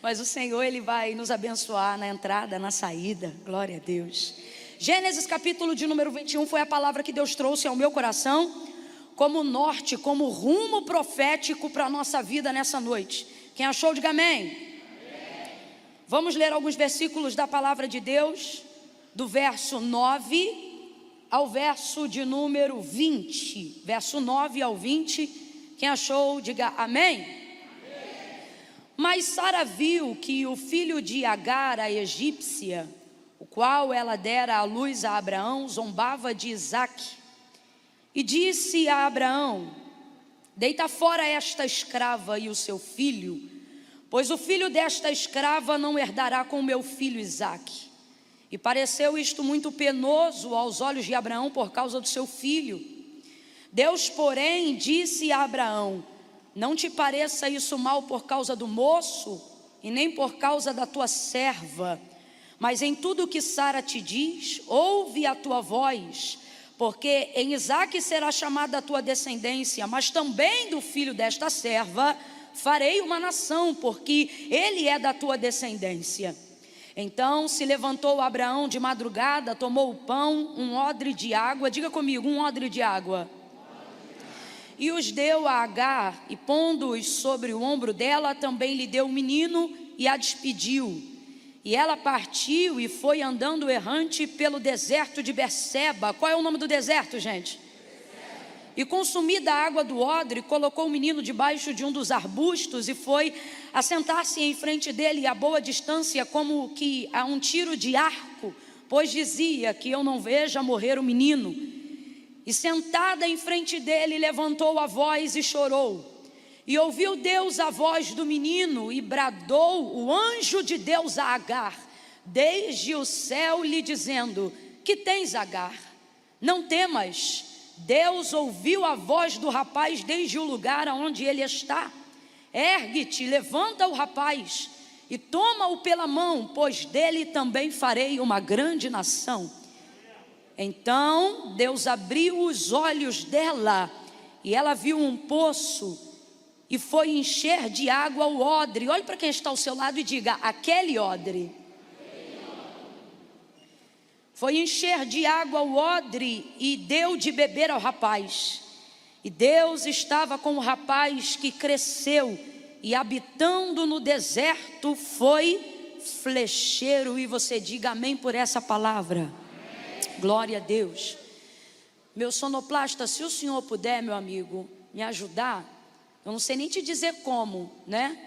Mas o Senhor, Ele vai nos abençoar na entrada, na saída. Glória a Deus. Gênesis capítulo de número 21 foi a palavra que Deus trouxe ao meu coração como norte, como rumo profético para a nossa vida nessa noite. Quem achou, diga amém. Vamos ler alguns versículos da palavra de Deus, do verso 9 ao verso de número 20. Verso 9 ao 20. Quem achou, diga amém. Mas Sara viu que o filho de Agar, a egípcia, o qual ela dera à luz a Abraão, zombava de Isaque. E disse a Abraão: deita fora esta escrava e o seu filho, pois o filho desta escrava não herdará com o meu filho Isaque. E pareceu isto muito penoso aos olhos de Abraão por causa do seu filho. Deus, porém, disse a Abraão: não te pareça isso mal por causa do moço, e nem por causa da tua serva, mas em tudo o que Sara te diz, ouve a tua voz, porque em Isaque será chamada a tua descendência, mas também do filho desta serva farei uma nação, porque ele é da tua descendência. Então se levantou Abraão de madrugada, tomou o pão, um odre de água, diga comigo, um odre de água, e os deu a Agar, e pondo-os sobre o ombro dela, também lhe deu o menino e a despediu. E ela partiu e foi andando errante pelo deserto de Berseba. Qual é o nome do deserto, gente? E consumida a água do odre, colocou o menino debaixo de um dos arbustos e foi assentar-se em frente dele a boa distância, como que a um tiro de arco, pois dizia: que eu não veja morrer o menino. E sentada em frente dele, levantou a voz e chorou. E ouviu Deus a voz do menino, e bradou o anjo de Deus a Agar, desde o céu, lhe dizendo: que tens, Agar? Não temas. Deus ouviu a voz do rapaz desde o lugar onde ele está. Ergue-te, levanta o rapaz, e toma-o pela mão, pois dele também farei uma grande nação. Então Deus abriu os olhos dela, e ela viu um poço, e foi encher de água o odre. Olhe para quem está ao seu lado e diga: aquele odre. Foi encher de água o odre, e deu de beber ao rapaz. E Deus estava com o rapaz, que cresceu, e habitando no deserto foi flecheiro. E você diga amém por essa palavra. Glória a Deus. Meu sonoplasta, se o senhor puder, meu amigo, me ajudar. Eu não sei nem te dizer como, né?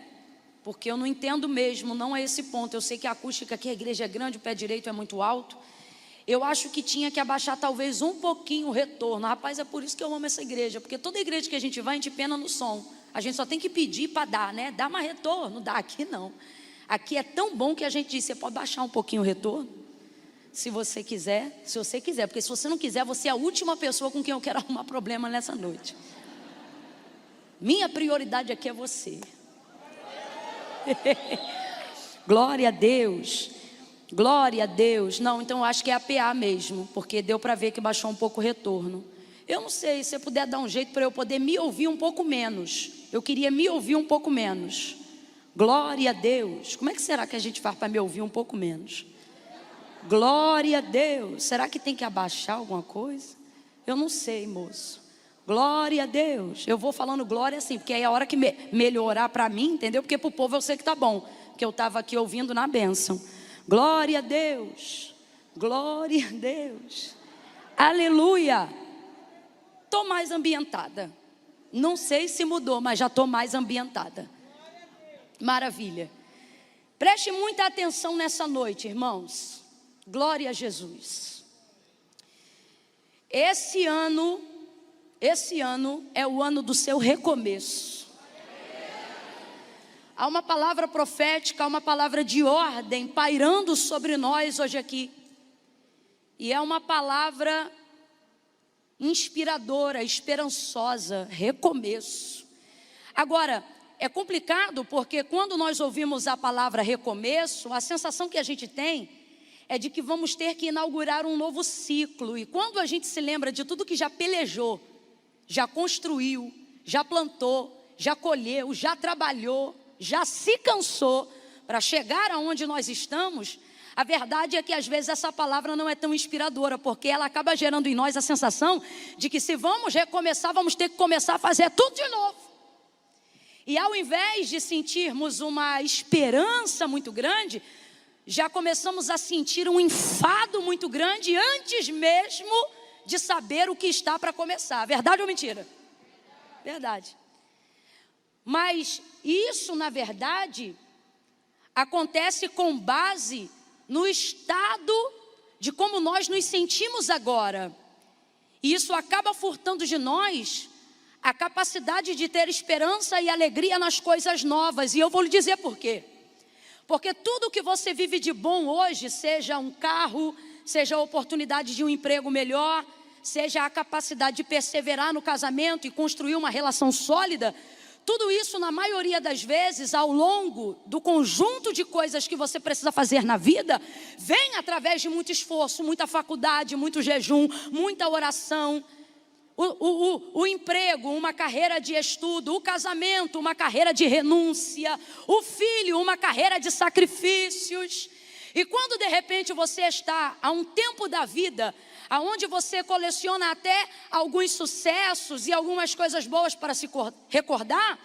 Porque eu não entendo mesmo, não é esse ponto. Eu sei que a acústica aqui, a igreja é grande, o pé direito é muito alto. Eu acho que tinha que abaixar talvez um pouquinho o retorno. Rapaz, é por isso que eu amo essa igreja, porque toda igreja que a gente vai, a gente pena no som. A gente só tem que pedir para dar, né? Dá mais retorno, dá. Aqui não. Aqui é tão bom que a gente diz: você pode baixar um pouquinho o retorno? Se você quiser, porque se você não quiser, você é a última pessoa com quem eu quero arrumar problema nessa noite. Minha prioridade aqui é você. Glória a Deus. Glória a Deus. Não, então eu acho que é a PA mesmo, porque deu para ver que baixou um pouco o retorno. Eu não sei, se você puder dar um jeito para eu poder me ouvir um pouco menos. Eu queria me ouvir um pouco menos. Glória a Deus. Como é que será que a gente faz para me ouvir um pouco menos? Glória a Deus. Será que tem que abaixar alguma coisa? Eu não sei, moço. Glória a Deus. Eu vou falando glória assim, porque aí é a hora que melhorar para mim, entendeu? Porque para o povo eu sei que tá bom, porque eu estava aqui ouvindo na bênção. Glória a Deus. Glória a Deus. Aleluia. Estou mais ambientada. Não sei se mudou, mas já estou mais ambientada. Maravilha. Preste muita atenção nessa noite, irmãos. Glória a Jesus. Esse ano é o ano do seu recomeço. Há uma palavra profética, há uma palavra de ordem pairando sobre nós hoje aqui. E é uma palavra inspiradora, esperançosa, recomeço. Agora, é complicado porque quando nós ouvimos a palavra recomeço, a sensação que a gente tem é de que vamos ter que inaugurar um novo ciclo. E quando a gente se lembra de tudo que já pelejou, já construiu, já plantou, já colheu, já trabalhou, já se cansou para chegar aonde nós estamos, a verdade é que às vezes essa palavra não é tão inspiradora, porque ela acaba gerando em nós a sensação de que se vamos recomeçar, vamos ter que começar a fazer tudo de novo. E ao invés de sentirmos uma esperança muito grande, já começamos a sentir um enfado muito grande antes mesmo de saber o que está para começar. Verdade ou mentira? Verdade. Mas isso, na verdade, acontece com base no estado de como nós nos sentimos agora. E isso acaba furtando de nós a capacidade de ter esperança e alegria nas coisas novas. E eu vou lhe dizer por quê. Porque tudo que você vive de bom hoje, seja um carro, seja a oportunidade de um emprego melhor, seja a capacidade de perseverar no casamento e construir uma relação sólida, tudo isso, na maioria das vezes, ao longo do conjunto de coisas que você precisa fazer na vida, vem através de muito esforço, muita faculdade, muito jejum, muita oração. O emprego, uma carreira de estudo, o casamento, uma carreira de renúncia, o filho, uma carreira de sacrifícios. E quando de repente você está a um tempo da vida, aonde você coleciona até alguns sucessos e algumas coisas boas para se recordar,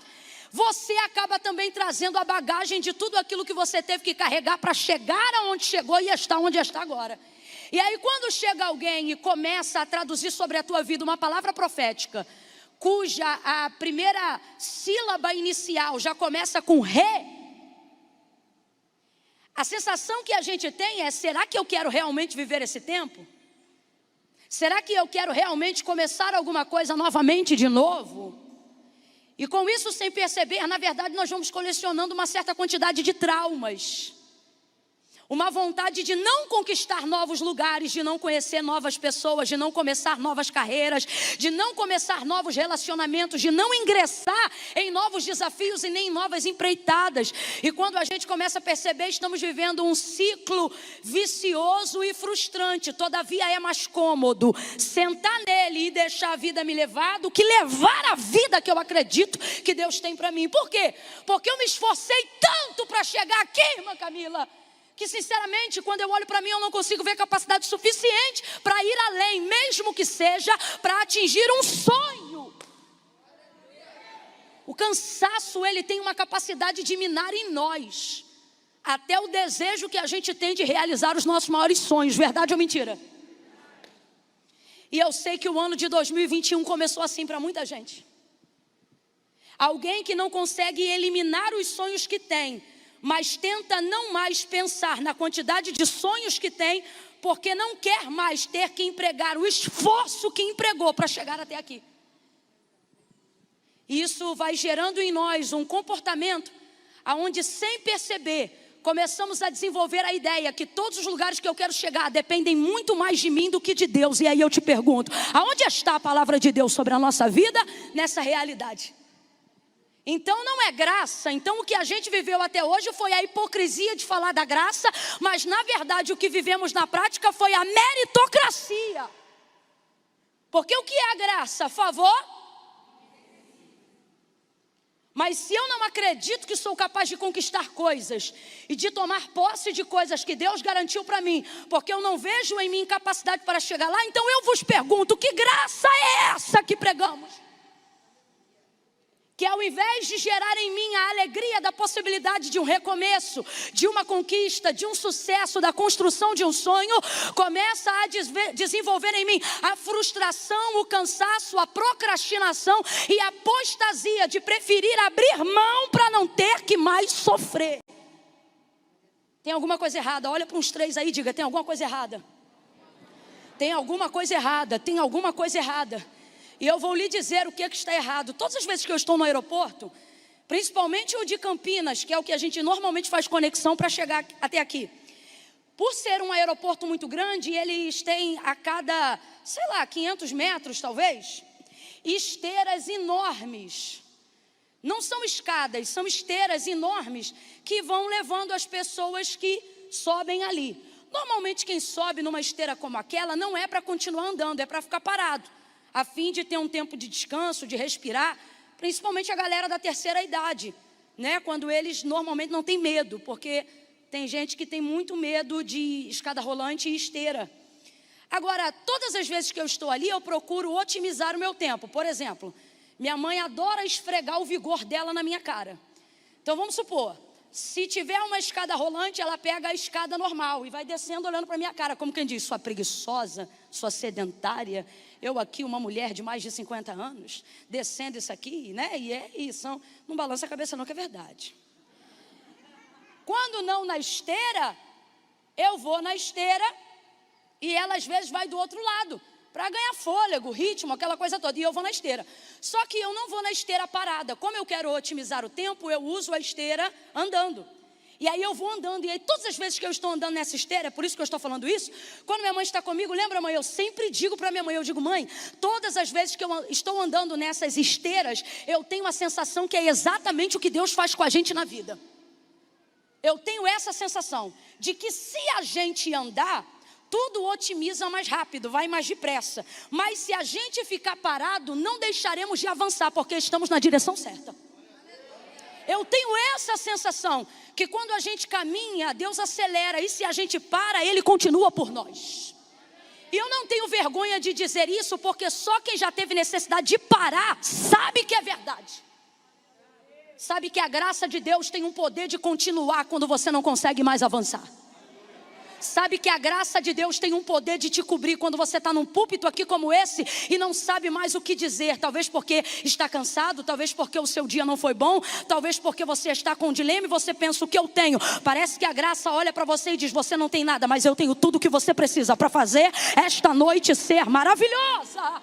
você acaba também trazendo a bagagem de tudo aquilo que você teve que carregar para chegar aonde chegou e estar onde está agora. E aí quando chega alguém e começa a traduzir sobre a tua vida uma palavra profética, cuja a primeira sílaba inicial já começa com re, a sensação que a gente tem é: será que eu quero realmente viver esse tempo? Será que eu quero realmente começar alguma coisa novamente de novo? E com isso, sem perceber, na verdade nós vamos colecionando uma certa quantidade de traumas. Uma vontade de não conquistar novos lugares, de não conhecer novas pessoas, de não começar novas carreiras, de não começar novos relacionamentos, de não ingressar em novos desafios e nem em novas empreitadas. E quando a gente começa a perceber, estamos vivendo um ciclo vicioso e frustrante. Todavia é mais cômodo sentar nele e deixar a vida me levar do que levar a vida que eu acredito que Deus tem para mim. Por quê? Porque eu me esforcei tanto para chegar aqui, irmã Camila, que sinceramente, quando eu olho para mim, eu não consigo ver capacidade suficiente para ir além, mesmo que seja para atingir um sonho. O cansaço, ele tem uma capacidade de minar em nós até o desejo que a gente tem de realizar os nossos maiores sonhos. Verdade ou mentira? E eu sei que o ano de 2021 começou assim para muita gente. Alguém que não consegue eliminar os sonhos que tem, mas tenta não mais pensar na quantidade de sonhos que tem, porque não quer mais ter que empregar o esforço que empregou para chegar até aqui. E isso vai gerando em nós um comportamento onde, sem perceber, começamos a desenvolver a ideia que todos os lugares que eu quero chegar dependem muito mais de mim do que de Deus. E aí eu te pergunto, aonde está a palavra de Deus sobre a nossa vida nessa realidade? Então não é graça. Então o que a gente viveu até hoje foi a hipocrisia de falar da graça, mas na verdade o que vivemos na prática foi a meritocracia. Porque o que é a graça? Favor? Mas se eu não acredito que sou capaz de conquistar coisas e de tomar posse de coisas que Deus garantiu para mim, porque eu não vejo em mim capacidade para chegar lá, então eu vos pergunto, que graça é essa que pregamos? Que ao invés de gerar em mim a alegria da possibilidade de um recomeço, de uma conquista, de um sucesso, da construção de um sonho, começa a desenvolver em mim a frustração, o cansaço, a procrastinação e a apostasia de preferir abrir mão para não ter que mais sofrer. Tem alguma coisa errada? Olha para uns três aí e diga, tem alguma coisa errada? Tem alguma coisa errada, tem alguma coisa errada. E eu vou lhe dizer o que está errado. Todas as vezes que eu estou no aeroporto, principalmente o de Campinas, que é o que a gente normalmente faz conexão para chegar até aqui. Por ser um aeroporto muito grande, eles têm a cada, 500 metros talvez, esteiras enormes. Não são escadas, são esteiras enormes que vão levando as pessoas que sobem ali. Normalmente quem sobe numa esteira como aquela não é para continuar andando, é para ficar parado, a fim de ter um tempo de descanso, de respirar, principalmente a galera da terceira idade. né? Quando eles normalmente não têm medo, porque tem gente que tem muito medo de escada rolante e esteira. Agora, todas as vezes que eu estou ali, eu procuro otimizar o meu tempo. Por exemplo, minha mãe adora esfregar o vigor dela na minha cara. Então vamos supor, se tiver uma escada rolante, ela pega a escada normal e vai descendo olhando para a minha cara, como quem diz, sua preguiçosa, sua sedentária. Eu aqui, uma mulher de mais de 50 anos, descendo isso aqui, né? E é isso, não balança a cabeça não, que é verdade. Quando não na esteira, eu vou na esteira e ela às vezes vai do outro lado, para ganhar fôlego, ritmo, aquela coisa toda, e eu vou na esteira. Só que eu não vou na esteira parada. Como eu quero otimizar o tempo, eu uso a esteira andando. E aí eu vou andando, e aí todas as vezes que eu estou andando nessa esteira, é por isso que eu estou falando isso, quando minha mãe está comigo, lembra, mãe, eu sempre digo para minha mãe, eu digo, mãe, todas as vezes que eu estou andando nessas esteiras, eu tenho a sensação que é exatamente o que Deus faz com a gente na vida. Eu tenho essa sensação de que se a gente andar, tudo otimiza mais rápido, vai mais depressa. Mas se a gente ficar parado, não deixaremos de avançar, porque estamos na direção certa. Eu tenho essa sensação, que quando a gente caminha, Deus acelera, e se a gente para, Ele continua por nós. E eu não tenho vergonha de dizer isso, porque só quem já teve necessidade de parar, sabe que é verdade. Sabe que a graça de Deus tem um poder de continuar quando você não consegue mais avançar. Sabe que a graça de Deus tem um poder de te cobrir quando você está num púlpito aqui como esse e não sabe mais o que dizer. Talvez porque está cansado, talvez porque o seu dia não foi bom, talvez porque você está com dilema e você pensa, o que eu tenho? Parece que a graça olha para você e diz, você não tem nada, mas eu tenho tudo o que você precisa para fazer esta noite ser maravilhosa.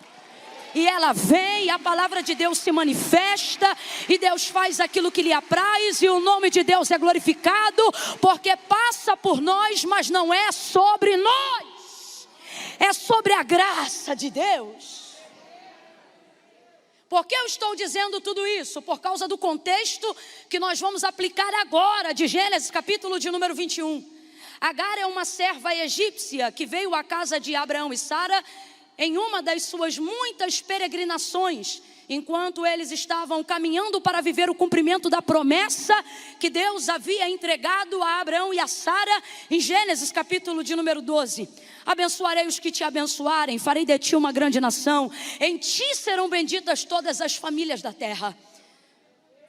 E ela vem, a palavra de Deus se manifesta, e Deus faz aquilo que lhe apraz, e o nome de Deus é glorificado, porque passa por nós, mas não é sobre nós, é sobre a graça de Deus. Por que eu estou dizendo tudo isso? Por causa do contexto que nós vamos aplicar agora, de Gênesis capítulo de número 21. Agar é uma serva egípcia que veio à casa de Abraão e Sara em uma das suas muitas peregrinações, enquanto eles estavam caminhando para viver o cumprimento da promessa que Deus havia entregado a Abraão e a Sara, em Gênesis capítulo de número 12. Abençoarei os que te abençoarem, farei de ti uma grande nação, em ti serão benditas todas as famílias da terra.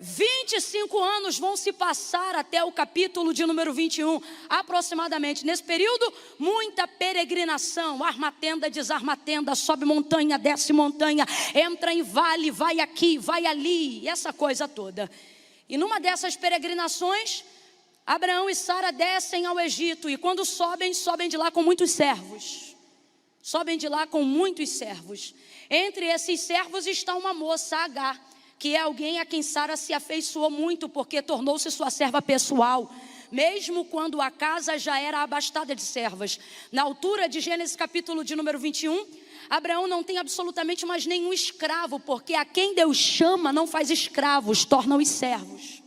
25 anos vão se passar até o capítulo de número 21, aproximadamente. Nesse período, muita peregrinação, arma tenda, desarma tenda, sobe montanha, desce montanha, entra em vale, vai aqui, vai ali, essa coisa toda. E numa dessas peregrinações, Abraão e Sara descem ao Egito, e quando sobem, sobem de lá com muitos servos. Sobem de lá com muitos servos. Entre esses servos está uma moça, Agar, que é alguém a quem Sara se afeiçoou muito, porque tornou-se sua serva pessoal, mesmo quando a casa já era abastada de servas. Na altura de Gênesis capítulo de número 21, Abraão não tem absolutamente mais nenhum escravo, porque a quem Deus chama não faz escravos, torna-os servos.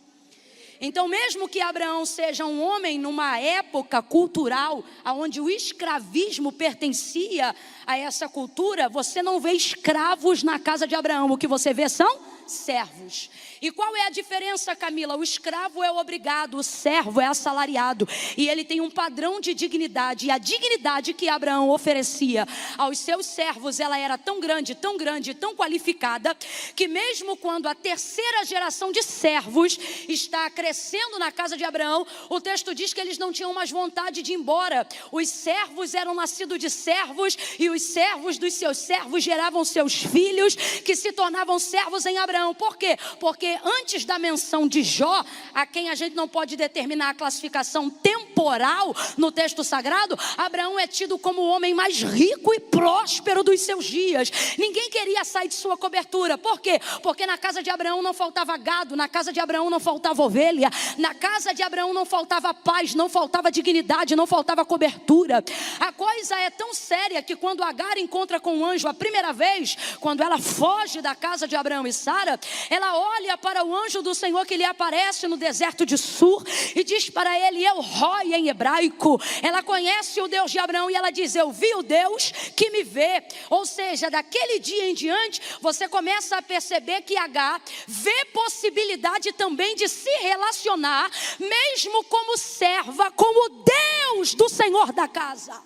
Então, mesmo que Abraão seja um homem numa época cultural onde o escravismo pertencia a essa cultura, você não vê escravos na casa de Abraão, o que você vê são servos. E qual é a diferença, Camila? O escravo é obrigado, o servo é assalariado, e ele tem um padrão de dignidade, e a dignidade que Abraão oferecia aos seus servos, ela era tão grande, tão qualificada, que mesmo quando a terceira geração de servos está crescendo na casa de Abraão, o texto diz que eles não tinham mais vontade de ir embora. Os servos eram nascidos de servos, e os servos dos seus servos geravam seus filhos, que se tornavam servos em Abraão. Por quê? Porque antes da menção de Jó, a quem a gente não pode determinar a classificação temporal no texto sagrado, Abraão é tido como o homem mais rico e próspero dos seus dias. Ninguém queria sair de sua cobertura. Por quê? Porque na casa de Abraão não faltava gado, na casa de Abraão não faltava ovelha, na casa de Abraão não faltava paz, não faltava dignidade, não faltava cobertura. A coisa é tão séria que quando Agar encontra com o anjo a primeira vez, quando ela foge da casa de Abraão e Sara, ela olha para o anjo do Senhor que lhe aparece no deserto de Sur e diz para ele: El Roi, Roi em hebraico. Ela conhece o Deus de Abraão e ela diz: eu vi o Deus que me vê. Ou seja, daquele dia em diante, você começa a perceber que Agar vê possibilidade também de se relacionar, mesmo como serva, com o Deus do Senhor da casa.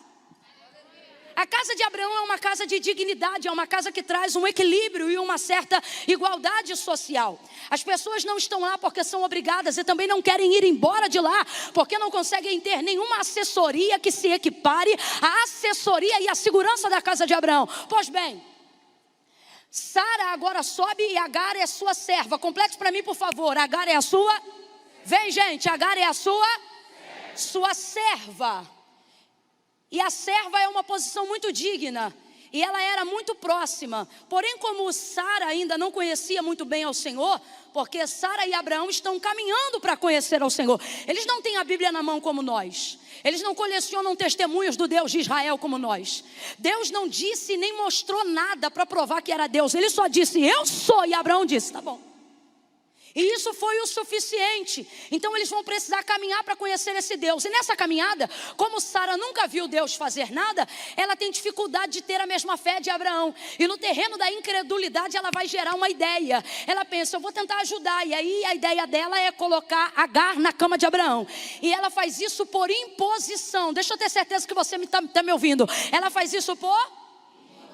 A casa de Abraão é uma casa de dignidade, é uma casa que traz um equilíbrio e uma certa igualdade social. As pessoas não estão lá porque são obrigadas e também não querem ir embora de lá porque não conseguem ter nenhuma assessoria que se equipare à assessoria e à segurança da casa de Abraão. Pois bem, Sara agora sobe e Agar é sua serva. Complete para mim, por favor. Agar é a sua? Vem, gente, Agar é a sua serva. E a serva é uma posição muito digna. E ela era muito próxima. Porém, como Sara ainda não conhecia muito bem ao Senhor, porque Sara e Abraão estão caminhando para conhecer ao Senhor. Eles não têm a Bíblia na mão como nós. Eles não colecionam testemunhos do Deus de Israel como nós. Deus não disse nem mostrou nada para provar que era Deus. Ele só disse: eu sou. E Abraão disse: tá bom. E isso foi o suficiente. Então eles vão precisar caminhar para conhecer esse Deus. E nessa caminhada, como Sara nunca viu Deus fazer nada, ela tem dificuldade de ter a mesma fé de Abraão. E no terreno da incredulidade ela vai gerar uma ideia. Ela pensa: eu vou tentar ajudar. E aí a ideia dela é colocar Agar na cama de Abraão. E ela faz isso por imposição. Deixa eu ter certeza que você está me ouvindo. Ela faz isso por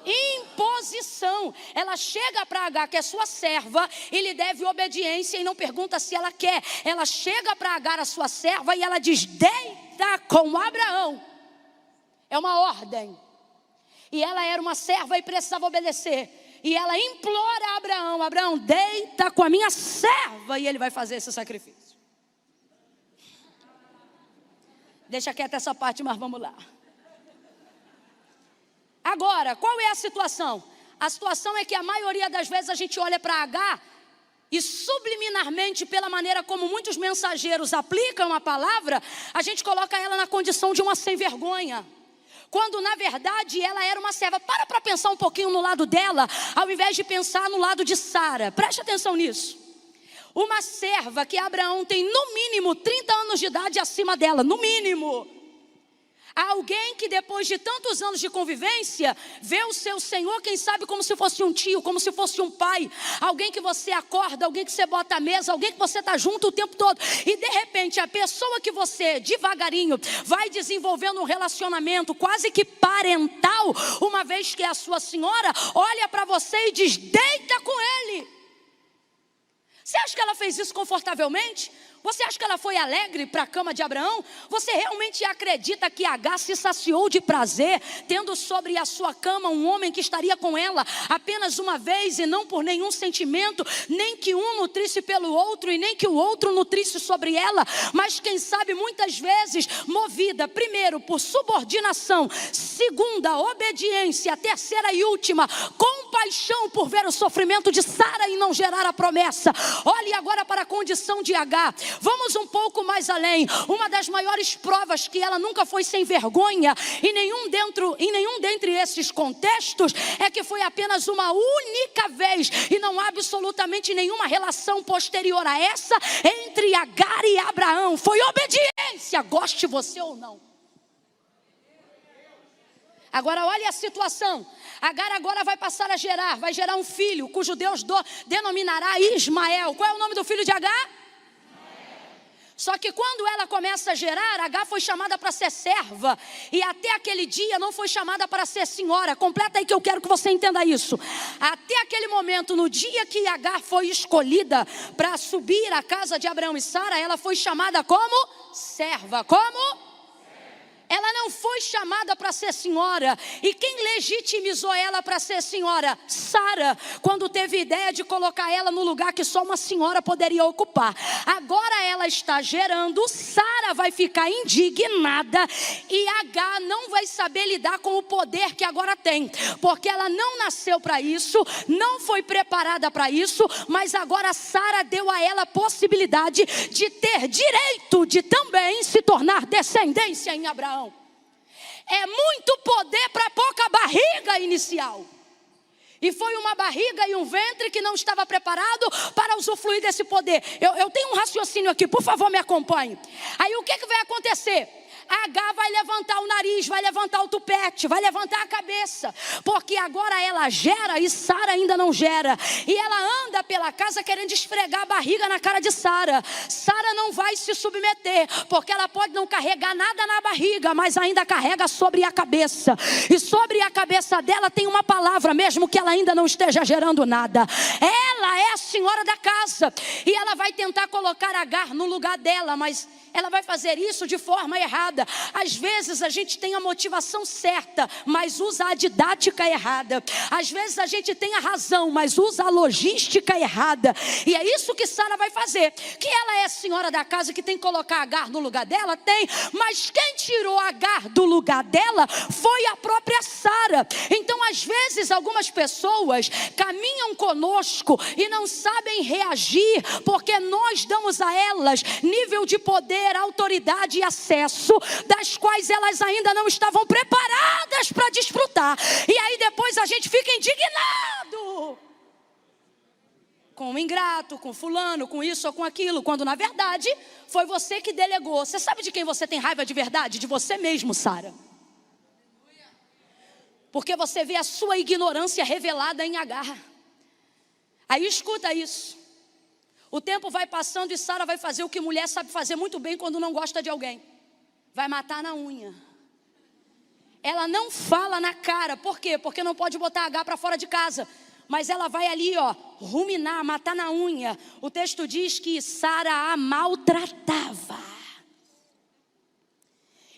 imposição. Ela chega para Agar, que é sua serva, e lhe deve obediência, e não pergunta se ela quer. Ela chega para Agar, a sua serva, e ela diz: deita com Abraão. É uma ordem. E ela era uma serva e precisava obedecer. E ela implora a Abraão: Abraão, deita com a minha serva, e ele vai fazer esse sacrifício. Deixa quieta essa parte, mas vamos lá. Agora, qual é a situação? A situação é que a maioria das vezes a gente olha para Agar e subliminarmente, pela maneira como muitos mensageiros aplicam a palavra, a gente coloca ela na condição de uma sem vergonha. Quando na verdade ela era uma serva. Para pensar um pouquinho no lado dela, ao invés de pensar no lado de Sara. Preste atenção nisso. Uma serva que Abraão tem no mínimo 30 anos de idade acima dela, no mínimo. Alguém que depois de tantos anos de convivência, vê o seu Senhor, quem sabe como se fosse um tio, como se fosse um pai. Alguém que você acorda, alguém que você bota à mesa, alguém que você está junto o tempo todo. E de repente a pessoa que você devagarinho vai desenvolvendo um relacionamento quase que parental, uma vez que é a sua senhora, olha para você e diz: deita com ele. Você acha que ela fez isso confortavelmente? Você acha que ela foi alegre para a cama de Abraão? Você realmente acredita que Agar se saciou de prazer, tendo sobre a sua cama um homem que estaria com ela apenas uma vez e não por nenhum sentimento, nem que um nutrisse pelo outro e nem que o outro nutrisse sobre ela, mas quem sabe muitas vezes movida, primeiro por subordinação, segunda, obediência, terceira e última, compaixão por ver o sofrimento de Sara e não gerar a promessa. Olhe agora para a condição de Agar. Vamos um pouco mais além. Uma das maiores provas que ela nunca foi sem vergonha em nenhum dentre esses contextos é que foi apenas uma única vez e não há absolutamente nenhuma relação posterior a essa entre Agar e Abraão. Foi obediência, goste você ou não. Agora olha a situação. Agar agora vai passar a gerar, vai gerar um filho cujo Deus denominará Ismael. Qual é o nome do filho de Agar? Só que quando ela começa a gerar, Agar foi chamada para ser serva. E até aquele dia não foi chamada para ser senhora. Completa aí que eu quero que você entenda isso. Até aquele momento, no dia que Agar foi escolhida para subir à casa de Abraão e Sara, ela foi chamada como serva. Como? Ela não foi chamada para ser senhora. E quem legitimizou ela para ser senhora? Sara, quando teve ideia de colocar ela no lugar que só uma senhora poderia ocupar. Agora ela está gerando, Sara vai ficar indignada e Agar não vai saber lidar com o poder que agora tem, porque ela não nasceu para isso, não foi preparada para isso, mas agora Sara deu a ela a possibilidade de ter direito de também se tornar descendência em Abraão. É muito poder para pouca barriga inicial. E foi uma barriga e um ventre que não estava preparado para usufruir desse poder. Eu tenho um raciocínio aqui, por favor me acompanhe. Aí o que vai acontecer? A H vai levantar o nariz, vai levantar o tupete, vai levantar a cabeça, porque agora ela gera e Sara ainda não gera. E ela anda pela casa querendo esfregar a barriga na cara de Sara. Sara não vai se submeter, porque ela pode não carregar nada na barriga, mas ainda carrega sobre a cabeça. E sobre a cabeça dela tem uma palavra, mesmo que ela ainda não esteja gerando nada. Ela é a senhora da casa, e ela vai tentar colocar Agar no lugar dela, mas ela vai fazer isso de forma errada. Às vezes a gente tem a motivação certa, mas usa a didática errada. Às vezes a gente tem a razão, mas usa a logística errada. E é isso que Sara vai fazer. Que ela é a senhora da casa que tem que colocar Agar no lugar dela? Tem. Mas quem tirou Agar do lugar dela foi a própria Sara. Então às vezes algumas pessoas caminham conosco e não sabem reagir, porque nós damos a elas nível de poder, autoridade e acesso, das quais elas ainda não estavam preparadas para desfrutar. E aí depois a gente fica indignado com o ingrato, com fulano, com isso ou com aquilo, quando na verdade foi você que delegou. Você sabe de quem você tem raiva de verdade? De você mesmo, Sara. Porque você vê a sua ignorância revelada em Agar. Aí escuta isso. O tempo vai passando e Sara vai fazer o que mulher sabe fazer muito bem quando não gosta de alguém. Vai matar na unha. Ela não fala na cara. Por quê? Porque não pode botar Agar para fora de casa. Mas ela vai ali, ruminar, matar na unha. O texto diz que Sara a maltratava.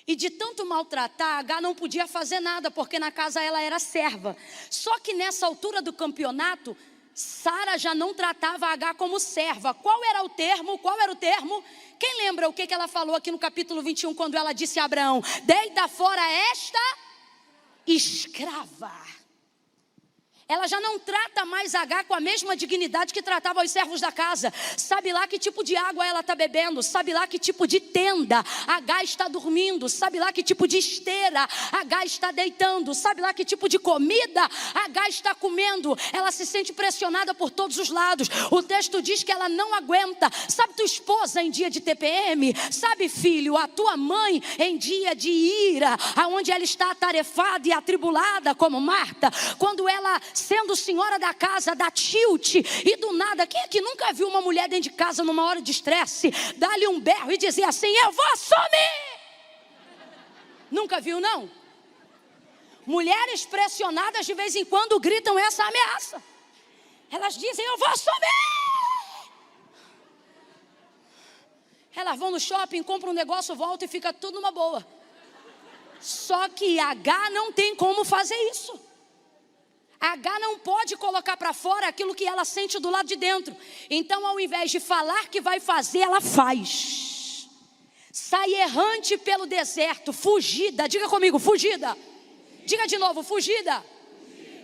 E de tanto maltratar, Agar não podia fazer nada, porque na casa ela era serva. Só que nessa altura do campeonato, Sara já não tratava Agar como serva. Qual era o termo? Quem lembra o que ela falou aqui no capítulo 21, quando ela disse a Abraão: deita fora esta escrava. Ela já não trata mais Agar com a mesma dignidade que tratava os servos da casa. Sabe lá que tipo de água ela está bebendo. Sabe lá que tipo de tenda Agar está dormindo. Sabe lá que tipo de esteira Agar está deitando. Sabe lá que tipo de comida Agar está comendo. Ela se sente pressionada por todos os lados. O texto diz que ela não aguenta. Sabe tua esposa em dia de TPM? Sabe, filho, a tua mãe em dia de ira, aonde ela está atarefada e atribulada como Marta, quando ela, sendo senhora da casa, dá tilt e do nada, quem é que nunca viu uma mulher dentro de casa numa hora de estresse, dá-lhe um berro e dizer assim: eu vou sumir? Nunca viu, não? Mulheres pressionadas de vez em quando gritam essa ameaça. Elas dizem: eu vou sumir. Elas vão no shopping, compram um negócio, voltam e fica tudo numa boa. Só que Agar não tem como fazer isso. Agar não pode colocar para fora aquilo que ela sente do lado de dentro. Então, ao invés de falar que vai fazer, ela faz. Sai errante pelo deserto, fugida. Diga comigo, fugida. Diga de novo, fugida.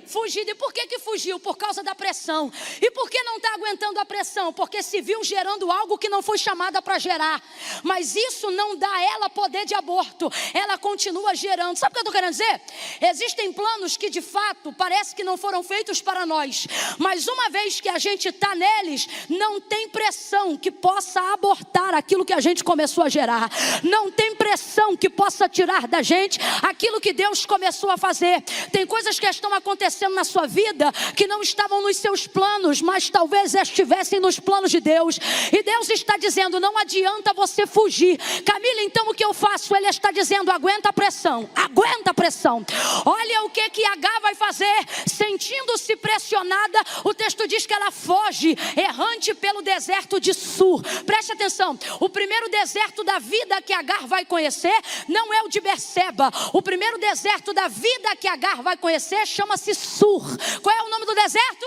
Fugida. E por que fugiu? Por causa da pressão. E por que não está aguentando a pressão? Porque se viu gerando algo que não foi chamada para gerar. Mas isso não dá a ela poder de aborto. Ela continua gerando. Sabe o que eu estou querendo dizer? Existem planos que de fato parece que não foram feitos para nós. Mas uma vez que a gente está neles, não tem pressão que possa abortar aquilo que a gente começou a gerar. Não tem pressão que possa tirar da gente aquilo que Deus começou a fazer. Tem coisas que estão acontecendo na sua vida que não estavam nos seus planos, mas talvez estivessem nos planos de Deus. E Deus está dizendo: não adianta você fugir. Camila, então o que eu faço? Ele está dizendo: aguenta a pressão. Aguenta a pressão. Olha o que Agar vai fazer. Sentindo-se pressionada, o texto diz que ela foge errante pelo deserto de Sur. Preste atenção, o primeiro deserto da vida que Agar vai conhecer não é o de Berseba. O primeiro deserto da vida que Agar vai conhecer chama-se Sur. Qual é o nome do deserto?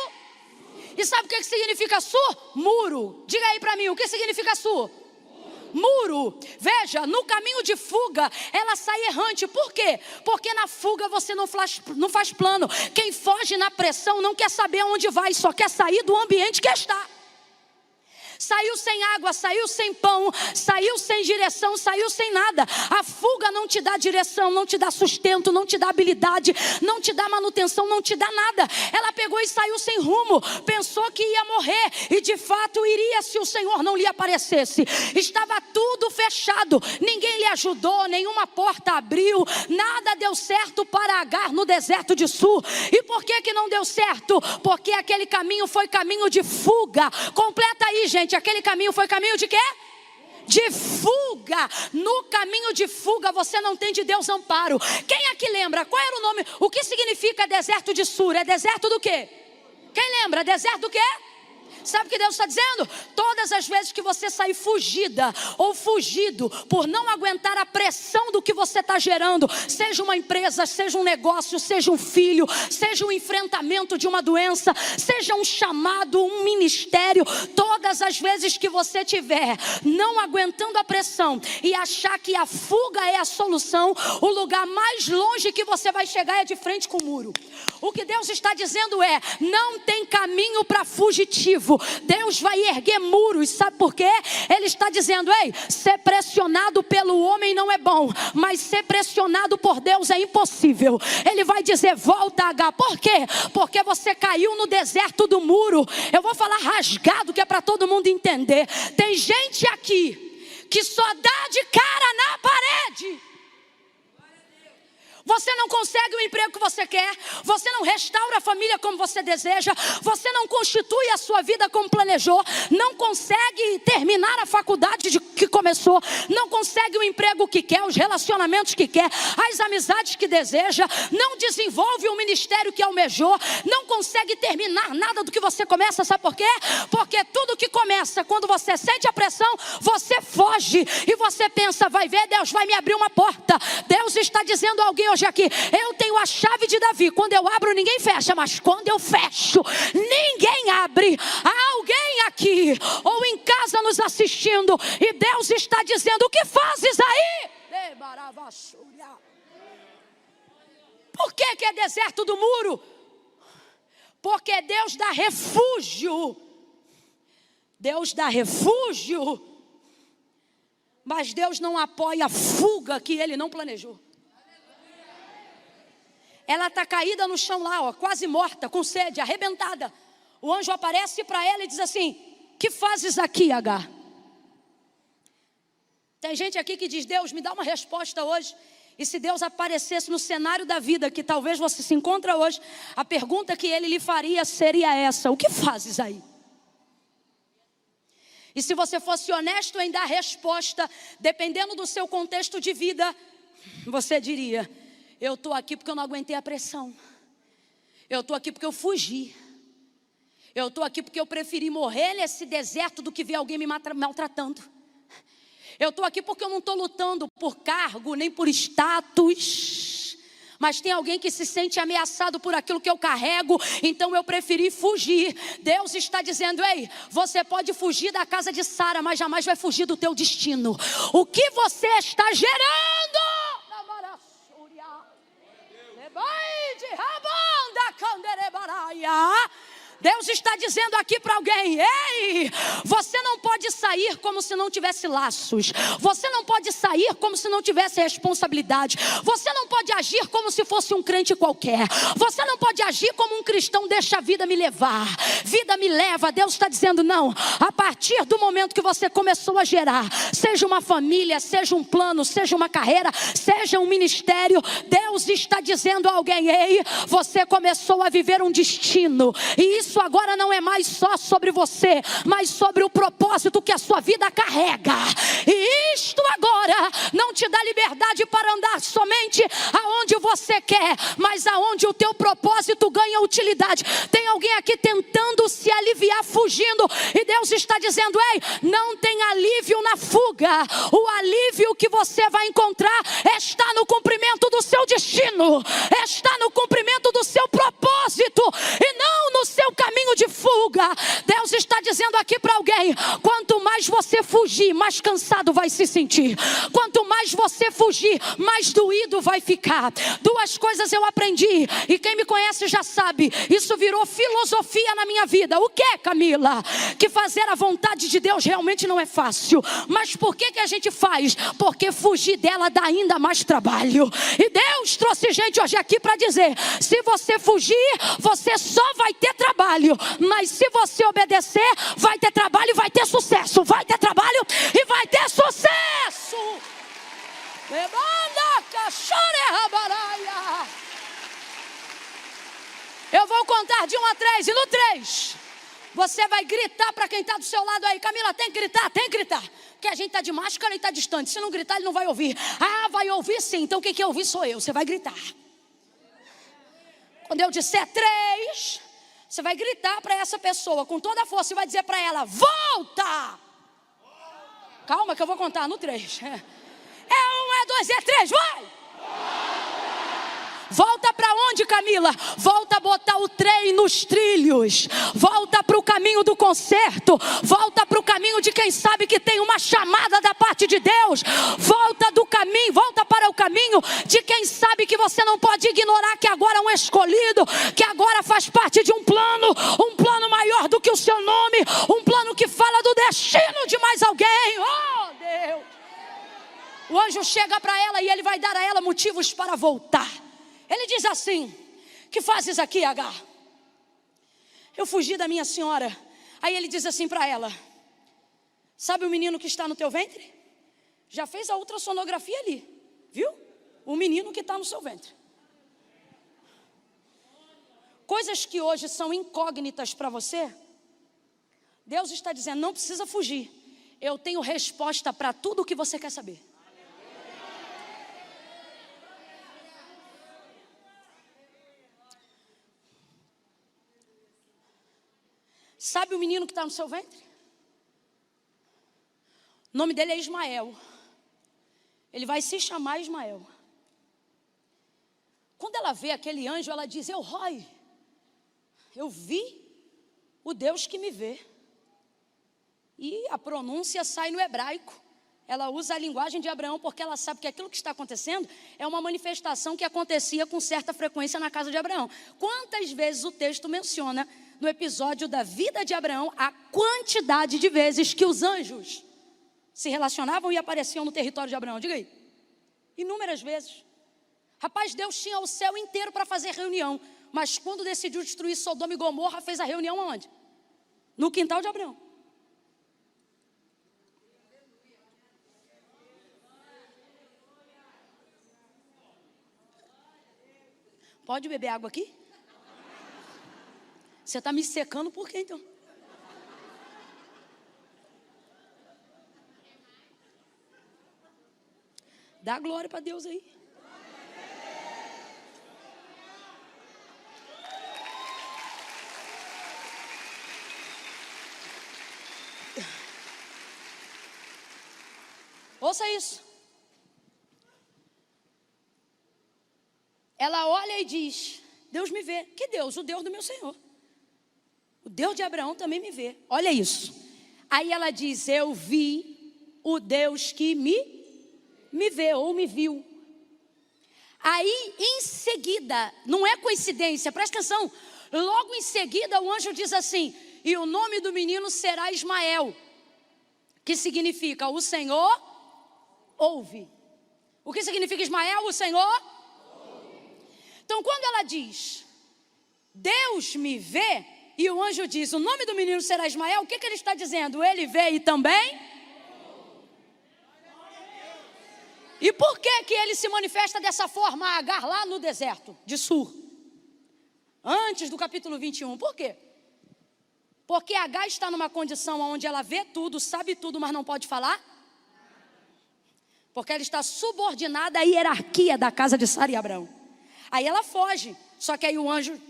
E sabe o que significa Sur? Muro. Diga aí para mim, o que significa Sur? Muro. Veja, no caminho de fuga ela sai errante. Por quê? Porque na fuga você não faz plano. Quem foge na pressão não quer saber aonde vai, só quer sair do ambiente que está. Saiu sem água, saiu sem pão, saiu sem direção, saiu sem nada. A fuga não te dá direção, não te dá sustento, não te dá habilidade, não te dá manutenção, não te dá nada. Ela pegou e saiu sem rumo, pensou que ia morrer, e de fato iria se o Senhor não lhe aparecesse. Estava tudo fechado, ninguém lhe ajudou, nenhuma porta abriu, nada deu certo para Agar no deserto de Sur. E por que não deu certo? Porque aquele caminho foi caminho de fuga. Completa aí, gente, aquele caminho foi caminho de quê? De fuga. No caminho de fuga você não tem de Deus amparo. Quem aqui lembra? Qual era o nome? O que significa deserto de Sur? É deserto do quê? Quem lembra? Deserto do quê? Sabe o que Deus está dizendo? Todas as vezes que você sair fugida ou fugido por não aguentar a pressão do que você está gerando, seja uma empresa, seja um negócio, seja um filho, seja um enfrentamento de uma doença, seja um chamado, um ministério, todas as vezes que você tiver não aguentando a pressão e achar que a fuga é a solução, o lugar mais longe que você vai chegar é de frente com o muro. O que Deus está dizendo é: não tem caminho para fugitivo. Deus vai erguer muros, sabe por quê? Ele está dizendo: ei, ser pressionado pelo homem não é bom, mas ser pressionado por Deus é impossível. Ele vai dizer: volta, Agar. Por quê? Porque você caiu no deserto do muro. Eu vou falar rasgado, que é para todo mundo entender. Tem gente aqui que só dá de cara na parede. Você não consegue o emprego que você quer, você não restaura a família como você deseja, você não constitui a sua vida como planejou, não consegue terminar a faculdade que começou, não consegue o emprego que quer, os relacionamentos que quer, as amizades que deseja, não desenvolve o ministério que almejou, não consegue terminar nada do que você começa. Sabe por quê? Porque tudo que começa, quando você sente a pressão, você foge e você pensa: vai ver, Deus vai me abrir uma porta. Deus está dizendo a alguém hoje aqui: eu tenho a chave de Davi. Quando eu abro, ninguém fecha, mas quando eu fecho, ninguém abre. Há alguém aqui ou em casa nos assistindo, e Deus está dizendo: o que fazes aí? Por que é deserto do muro? Porque Deus dá refúgio. Deus dá refúgio, mas Deus não apoia a fuga que Ele não planejou. Ela está caída no chão lá, ó, quase morta, com sede, arrebentada. O anjo aparece para ela e diz assim: que fazes aqui, Agar? Tem gente aqui que diz: Deus, me dá uma resposta hoje. E se Deus aparecesse no cenário da vida que talvez você se encontra hoje, a pergunta que Ele lhe faria seria essa: o que fazes aí? E se você fosse honesto em dar resposta, dependendo do seu contexto de vida, você diria: eu estou aqui porque eu não aguentei a pressão. Eu estou aqui porque eu fugi. Eu estou aqui porque eu preferi morrer nesse deserto do que ver alguém me maltratando. Eu estou aqui porque eu não estou lutando por cargo, nem por status. Mas tem alguém que se sente ameaçado por aquilo que eu carrego, então eu preferi fugir. Deus está dizendo: ei, você pode fugir da casa de Sara, mas jamais vai fugir do teu destino. O que você está gerando? Deus está dizendo aqui para alguém: ei, você não pode sair como se não tivesse laços. Você não pode sair como se não tivesse responsabilidade. Você não pode agir como se fosse um crente qualquer. Você não pode agir como um cristão: deixa a vida me levar. Vida me leva. Deus está dizendo: não. A partir do momento que você começou a gerar, seja uma família, seja um plano, seja uma carreira, seja um ministério, Deus está dizendo a alguém: ei, você começou a viver um destino. E isso agora não é mais só sobre você, mas sobre o propósito que a sua vida carrega. E isto agora não te dá liberdade para andar somente aonde você quer, mas aonde o teu propósito ganha utilidade. Tem alguém aqui tentando se aliviar, fugindo, e Deus está dizendo: ei, não tem alívio na fuga. O alívio que você vai encontrar está no cumprimento do seu destino, está no cumprimento do seu propósito. propósito e não no seu caminho de fuga. Deus está dizendo aqui para alguém: quanto mais você fugir, mais cansado vai se sentir. Quanto mais você fugir, mais doído vai ficar. Duas coisas eu aprendi, e quem me conhece já sabe, isso virou filosofia na minha vida. O que, Camila? Que fazer a vontade de Deus realmente não é fácil. Mas por que a gente faz? Porque fugir dela dá ainda mais trabalho. E Deus trouxe gente hoje aqui para dizer: se você fugir, você só vai ter trabalho. Mas se você obedecer, vai ter trabalho e vai ter sucesso. Vai ter trabalho e vai ter sucesso. Eu vou contar de 1 a 3, e no 3 você vai gritar para quem está do seu lado aí: Camila, tem que gritar, tem que gritar. Porque a gente está de máscara e está distante. Se não gritar, ele não vai ouvir. Ah, vai ouvir sim. Então quem quer ouvir sou eu. Você vai gritar. Quando eu disser 3, você vai gritar para essa pessoa com toda a força e vai dizer para ela: volta! Calma que eu vou contar no 3. É 1, é 2, é 3, vai! Volta para onde, Camila? Volta a botar o trem nos trilhos. Volta para o caminho do conserto. Volta para o caminho de quem sabe que tem uma chamada da parte de Deus. Volta do caminho, volta para o caminho de quem sabe que você não pode ignorar que agora é um escolhido, que agora faz parte de um plano maior do que o seu nome, um plano que fala do destino de mais alguém. Oh, Deus! O anjo chega para ela e ele vai dar a ela motivos para voltar. Ele diz assim: que fazes aqui, Agar? Eu fugi da minha senhora. Aí ele diz assim para ela: sabe o menino que está no teu ventre? Já fez a ultrassonografia ali, viu? O menino que está no seu ventre. Coisas que hoje são incógnitas para você, Deus está dizendo: não precisa fugir. Eu tenho resposta para tudo o que você quer saber. Sabe o menino que está no seu ventre? O nome dele é Ismael. Ele vai se chamar Ismael. Quando ela vê aquele anjo, ela diz: eu vi o Deus que me vê. E a pronúncia sai no hebraico. Ela usa a linguagem de Abraão, porque ela sabe que aquilo que está acontecendo é uma manifestação que acontecia com certa frequência na casa de Abraão. Quantas vezes o texto menciona no episódio da vida de Abraão a quantidade de vezes que os anjos se relacionavam e apareciam no território de Abraão? Diga aí. Inúmeras vezes. Rapaz, Deus tinha o céu inteiro para fazer reunião, mas quando decidiu destruir Sodoma e Gomorra, fez a reunião aonde? No quintal de Abraão. Pode beber água aqui? Você está me secando por quê, então? Dá glória para Deus aí. Ouça isso. Ela olha e diz: Deus me vê. Que Deus? O Deus do meu Senhor. O Deus de Abraão também me vê. Olha isso. Aí ela diz: eu vi o Deus que me vê ou me viu. Aí em seguida, não é coincidência, presta atenção. Logo em seguida o anjo diz assim: e o nome do menino será Ismael, que significa o Senhor ouve. O que significa Ismael? O Senhor ouve. Então quando ela diz Deus me vê, e o anjo diz o nome do menino será Ismael, o que ele está dizendo? Ele vê e também? E por que ele se manifesta dessa forma a Agar lá no deserto de Sur? Antes do capítulo 21, por quê? Porque Agar está numa condição onde ela vê tudo, sabe tudo, mas não pode falar. Porque ela está subordinada à hierarquia da casa de Sara e Abraão. Aí ela foge, só que aí o anjo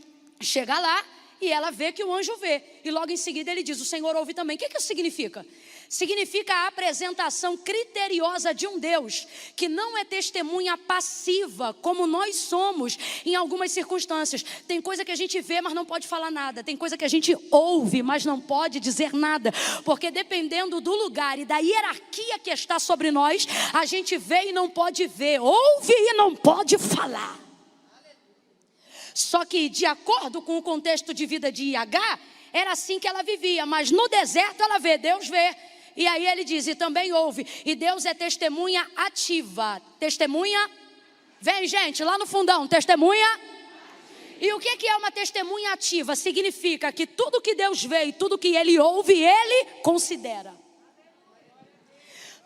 chega lá e ela vê que o anjo vê. E logo em seguida ele diz, o Senhor ouve também. O que isso significa? Significa a apresentação criteriosa de um Deus que não é testemunha passiva, como nós somos em algumas circunstâncias. Tem coisa que a gente vê, mas não pode falar nada. Tem coisa que a gente ouve, mas não pode dizer nada. Porque dependendo do lugar e da hierarquia que está sobre nós, a gente vê e não pode ver, ouve e não pode falar. Só que de acordo com o contexto de vida de Agar, era assim que ela vivia. Mas no deserto ela vê, Deus vê. E aí ele diz, e também ouve. E Deus é testemunha ativa. Testemunha, vem gente, lá no fundão, testemunha. E o que é uma testemunha ativa? Significa que tudo que Deus vê e tudo que Ele ouve, Ele considera.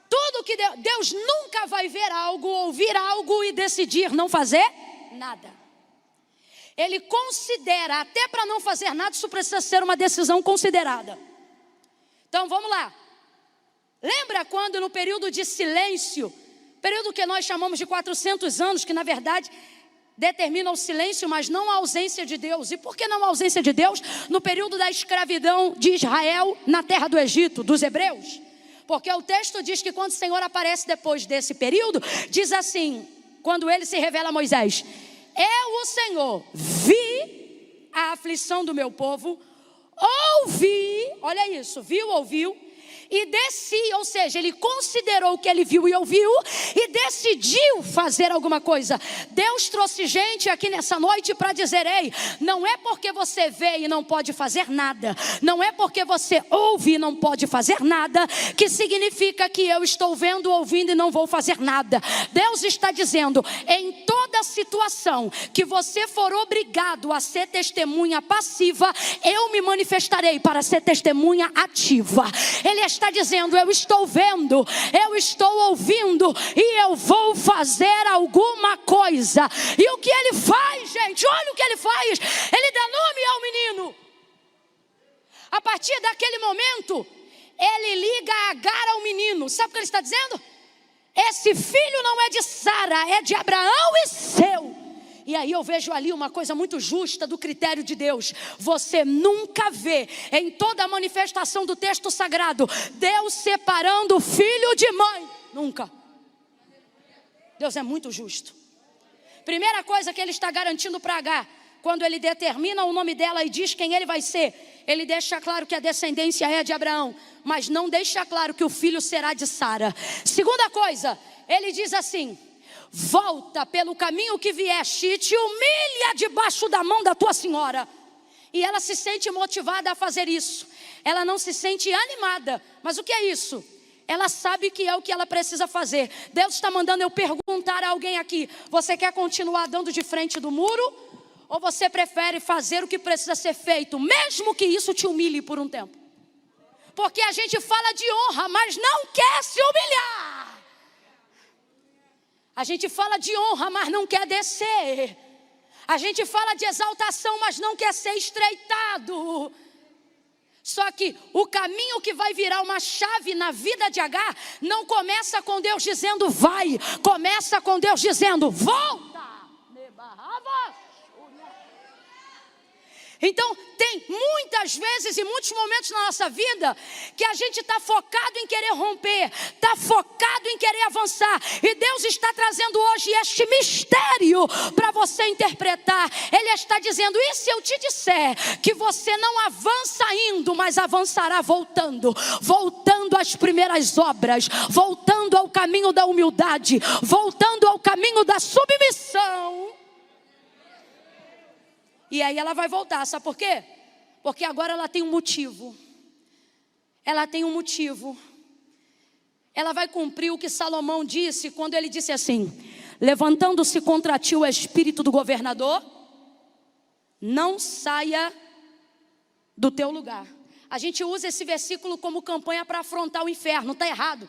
Tudo que Deus nunca vai ver algo, ouvir algo e decidir não fazer nada. Ele considera, até para não fazer nada, isso precisa ser uma decisão considerada. Então vamos lá. Lembra quando no período de silêncio, período que nós chamamos de 400 anos, que na verdade determina o silêncio, mas não a ausência de Deus. E por que não a ausência de Deus? No período da escravidão de Israel na terra do Egito, dos hebreus. Porque o texto diz que quando o Senhor aparece depois desse período, diz assim, quando ele se revela a Moisés, eu, o Senhor, vi a aflição do meu povo, ouvi, olha isso, viu, ouviu, e desci, ou seja, ele considerou o que ele viu e ouviu e decidiu fazer alguma coisa. Deus trouxe gente aqui nessa noite para dizer, ei, não é porque você vê e não pode fazer nada, não é porque você ouve e não pode fazer nada, que significa que eu estou vendo, ouvindo e não vou fazer nada. Deus está dizendo, em toda situação que você for obrigado a ser testemunha passiva, eu me manifestarei para ser testemunha ativa. Ele está dizendo, eu estou vendo, eu estou ouvindo e eu vou fazer alguma coisa. E o que ele faz, gente? Olha o que ele faz. Ele dá nome ao menino. A partir daquele momento, ele liga Agar ao menino. Sabe o que ele está dizendo? Esse filho não é de Sara, é de Abraão e seu. E aí eu vejo ali uma coisa muito justa do critério de Deus. Você nunca vê em toda a manifestação do texto sagrado Deus separando filho de mãe. Nunca. Deus é muito justo. Primeira coisa que ele está garantindo para Agar, quando ele determina o nome dela e diz quem ele vai ser, ele deixa claro que a descendência é de Abraão, mas não deixa claro que o filho será de Sara. Segunda coisa, ele diz assim, volta pelo caminho que vieste e te humilha debaixo da mão da tua senhora. E ela se sente motivada a fazer isso. Ela não se sente animada. Mas o que é isso? Ela sabe que é o que ela precisa fazer. Deus está mandando eu perguntar a alguém aqui, você quer continuar dando de frente do muro? Ou você prefere fazer o que precisa ser feito, mesmo que isso te humilhe por um tempo? Porque a gente fala de honra, mas não quer se humilhar. A gente fala de honra, mas não quer descer. A gente fala de exaltação, mas não quer ser estreitado. Só que o caminho que vai virar uma chave na vida de Agar não começa com Deus dizendo vai, começa com Deus dizendo volta. Então tem muitas vezes e muitos momentos na nossa vida que a gente está focado em querer romper, está focado em querer avançar. E Deus está trazendo hoje este mistério para você interpretar. Ele está dizendo, e se eu te disser que você não avança indo, mas avançará voltando. Voltando às primeiras obras, voltando ao caminho da humildade, voltando ao caminho da submissão. E aí ela vai voltar, sabe por quê? Porque agora ela tem um motivo. Ela tem um motivo. Ela vai cumprir o que Salomão disse quando ele disse assim, levantando-se contra ti o espírito do governador, não saia do teu lugar. A gente usa esse versículo como campanha para afrontar o inferno, está errado.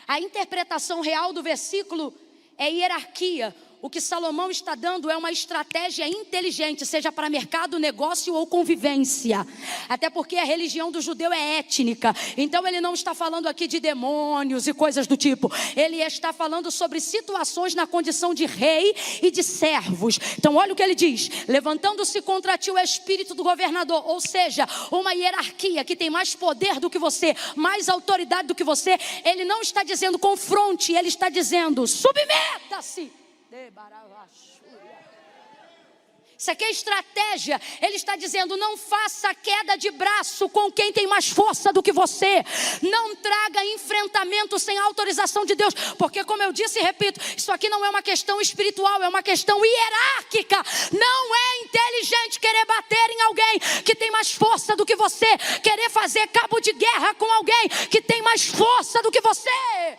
A interpretação real do versículo é hierarquia. o que Salomão está dando é uma estratégia inteligente, seja para mercado, negócio ou convivência. Até porque a religião do judeu é étnica. Então ele não está falando aqui de demônios e coisas do tipo. Ele está falando sobre situações na condição de rei e de servos. Então olha o que ele diz: levantando-se contra ti o espírito do governador, ou seja, uma hierarquia que tem mais poder do que você, mais autoridade do que você. Ele não está dizendo confronte, ele está dizendo submeta-se. Isso aqui é estratégia. Ele está dizendo: não faça queda de braço com quem tem mais força do que você. Não traga enfrentamento sem autorização de Deus. Porque, como eu disse e repito, isso aqui não é uma questão espiritual, é uma questão hierárquica. Não é inteligente querer bater em alguém que tem mais força do que você, querer fazer cabo de guerra com alguém que tem mais força do que você.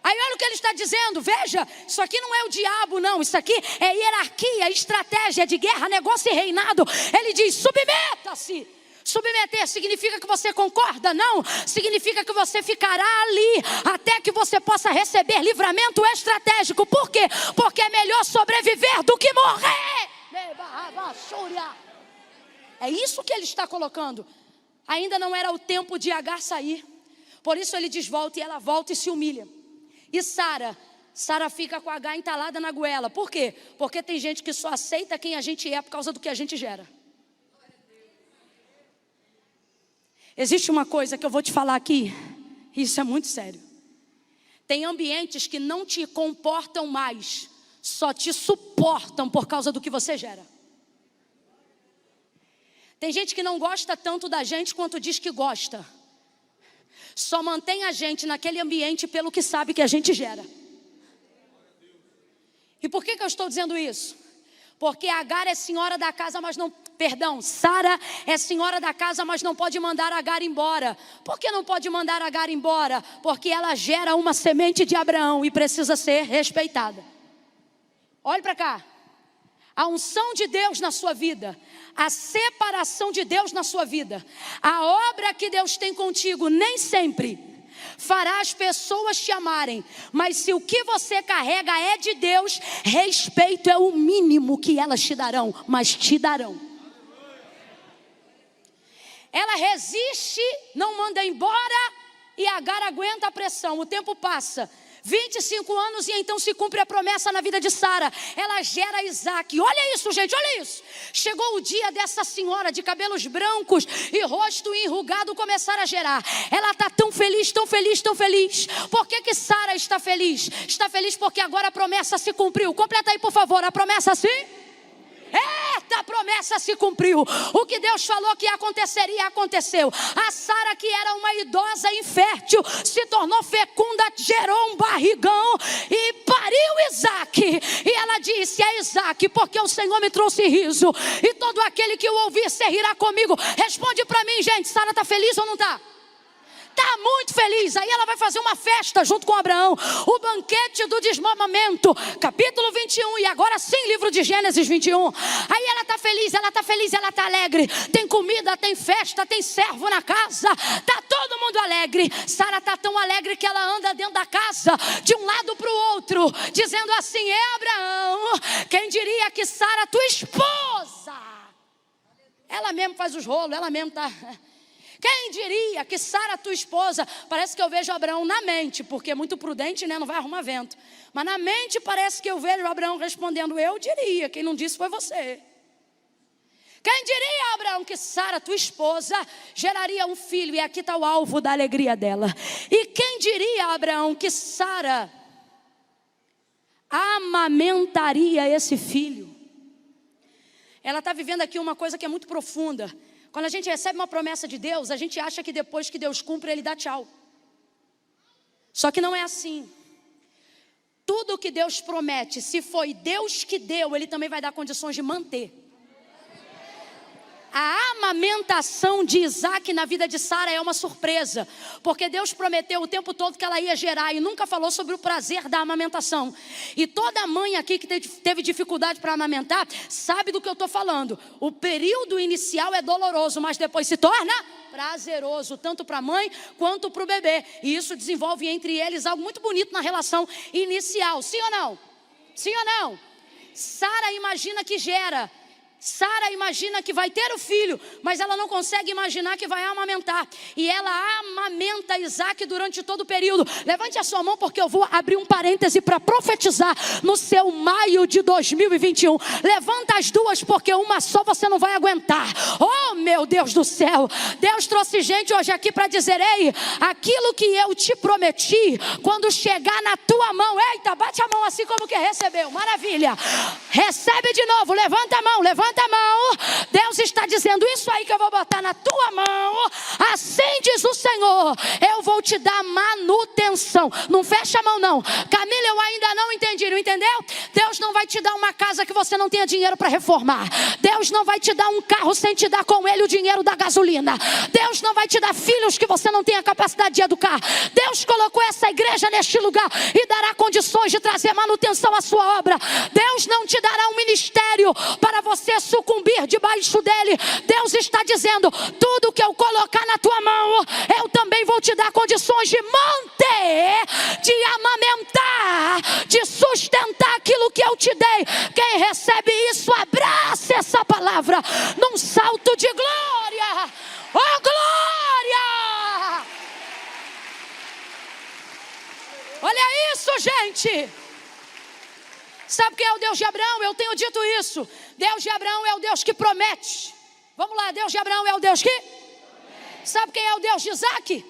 Aí olha o que ele está dizendo, veja, isso aqui não é o diabo não, isso aqui é hierarquia, estratégia de guerra, negócio e reinado. Ele diz: submeta-se. Submeter significa que você concorda? Não, significa que você ficará ali até que você possa receber livramento estratégico. Por quê? Porque é melhor sobreviver do que morrer. É isso que ele está colocando. Ainda não era o tempo de Agar sair, por isso ele diz volta, e ela volta e se humilha. E Sara fica com a Agar entalada na goela. Por quê? Porque tem gente que só aceita quem a gente é por causa do que a gente gera. Existe uma coisa que eu vou te falar aqui, e isso é muito sério. Tem ambientes que não te comportam mais, só te suportam por causa do que você gera. Tem gente que não gosta tanto da gente quanto diz que gosta. Só mantém a gente naquele ambiente pelo que sabe que a gente gera. E por que eu estou dizendo isso? Porque Agar é senhora da casa, mas não... Sara é senhora da casa, mas não pode mandar Agar embora. Por que não pode mandar Agar embora? Porque ela gera uma semente de Abraão e precisa ser respeitada. Olhe para cá. A unção de Deus na sua vida, a separação de Deus na sua vida, a obra que Deus tem contigo, nem sempre fará as pessoas te amarem. Mas se o que você carrega é de Deus, respeito é o mínimo que elas te darão, mas te darão. Ela resiste, não manda embora, e Agar aguenta a pressão. O tempo passa, 25 anos, e então se cumpre a promessa na vida de Sara. Ela gera Isaac. Olha isso, gente, olha isso. Chegou o dia dessa senhora de cabelos brancos e rosto enrugado começar a gerar. Ela está tão feliz, tão feliz, tão feliz. Por que Sara está feliz? Está feliz porque agora a promessa se cumpriu. Completa aí, por favor, a promessa sim? Eita, a promessa se cumpriu. O que Deus falou que aconteceria, aconteceu. A Sara, que era uma idosa infértil, se tornou fecunda, gerou um barrigão e pariu Isaac. E ela disse: é Isaac, porque o Senhor me trouxe riso, e todo aquele que o ouvir se rirá comigo. Responde para mim, gente, Sara está feliz ou não está? Está muito feliz. Aí ela vai fazer uma festa junto com Abraão, o banquete do desmamamento, capítulo 21, e agora sim, livro de Gênesis 21. Aí ela está feliz, ela está feliz, ela está alegre. Tem comida, tem festa, tem servo na casa, está todo mundo alegre. Sara está tão alegre que ela anda dentro da casa, de um lado para o outro, dizendo assim: Abraão, quem diria que Sara, tua esposa, ela mesmo faz os rolos, ela mesmo está... Quem diria que Sara, tua esposa... Parece que eu vejo Abraão na mente, porque é muito prudente, né? Não vai arrumar vento. Mas na mente parece que eu vejo Abraão respondendo: eu diria, quem não disse foi você. Quem diria, Abraão, que Sara, tua esposa, geraria um filho? E aqui está o alvo da alegria dela. E quem diria, Abraão, que Sara amamentaria esse filho? Ela está vivendo aqui uma coisa que é muito profunda. Quando a gente recebe uma promessa de Deus, a gente acha que depois que Deus cumpre, Ele dá tchau. Só que não é assim. Tudo que Deus promete, se foi Deus que deu, Ele também vai dar condições de manter. A amamentação de Isaac na vida de Sara é uma surpresa, porque Deus prometeu o tempo todo que ela ia gerar e nunca falou sobre o prazer da amamentação. E toda mãe aqui que teve dificuldade para amamentar sabe do que eu estou falando. O período inicial é doloroso, mas depois se torna prazeroso, tanto para a mãe quanto para o bebê. E isso desenvolve entre eles algo muito bonito na relação inicial, sim ou não? Sim ou não? Sara imagina que gera. Sara imagina que vai ter o filho, mas ela não consegue imaginar que vai amamentar. E ela amamenta Isaac durante todo o período. Levante a sua mão, porque eu vou abrir um parêntese para profetizar no seu maio de 2021. Levanta as duas, porque uma só você não vai aguentar. Oh, meu Deus do céu. Deus trouxe gente hoje aqui para dizer: ei, aquilo que eu te prometi, quando chegar na tua mão, eita, bate a mão assim como que recebeu. Maravilha. Recebe de novo, levanta a mão, levanta a mão. Deus está dizendo: isso aí que eu vou botar na tua mão, assim diz o Senhor, eu vou te dar manutenção. Não fecha a mão não. Camila, eu ainda não entendi, não entendeu? Deus não vai te dar uma casa que você não tenha dinheiro para reformar. Deus não vai te dar um carro sem te dar com ele o dinheiro da gasolina. Deus não vai te dar filhos que você não tenha capacidade de educar. Deus colocou essa igreja neste lugar e dará condições de trazer manutenção à sua obra. Deus não te dará um ministério para você sucumbir debaixo dele. Deus está dizendo: tudo que eu colocar na tua mão, eu também vou te dar condições de manter, de amamentar, de sustentar aquilo que eu te dei. Quem recebe isso, abraça essa palavra num salto de glória. Oh, glória! Olha isso, gente. Sabe quem é o Deus de Abraão? Eu tenho dito isso. Deus de Abraão é o Deus que promete. Vamos lá, Deus de Abraão é o Deus que promete. Sabe quem é o Deus de Isaac?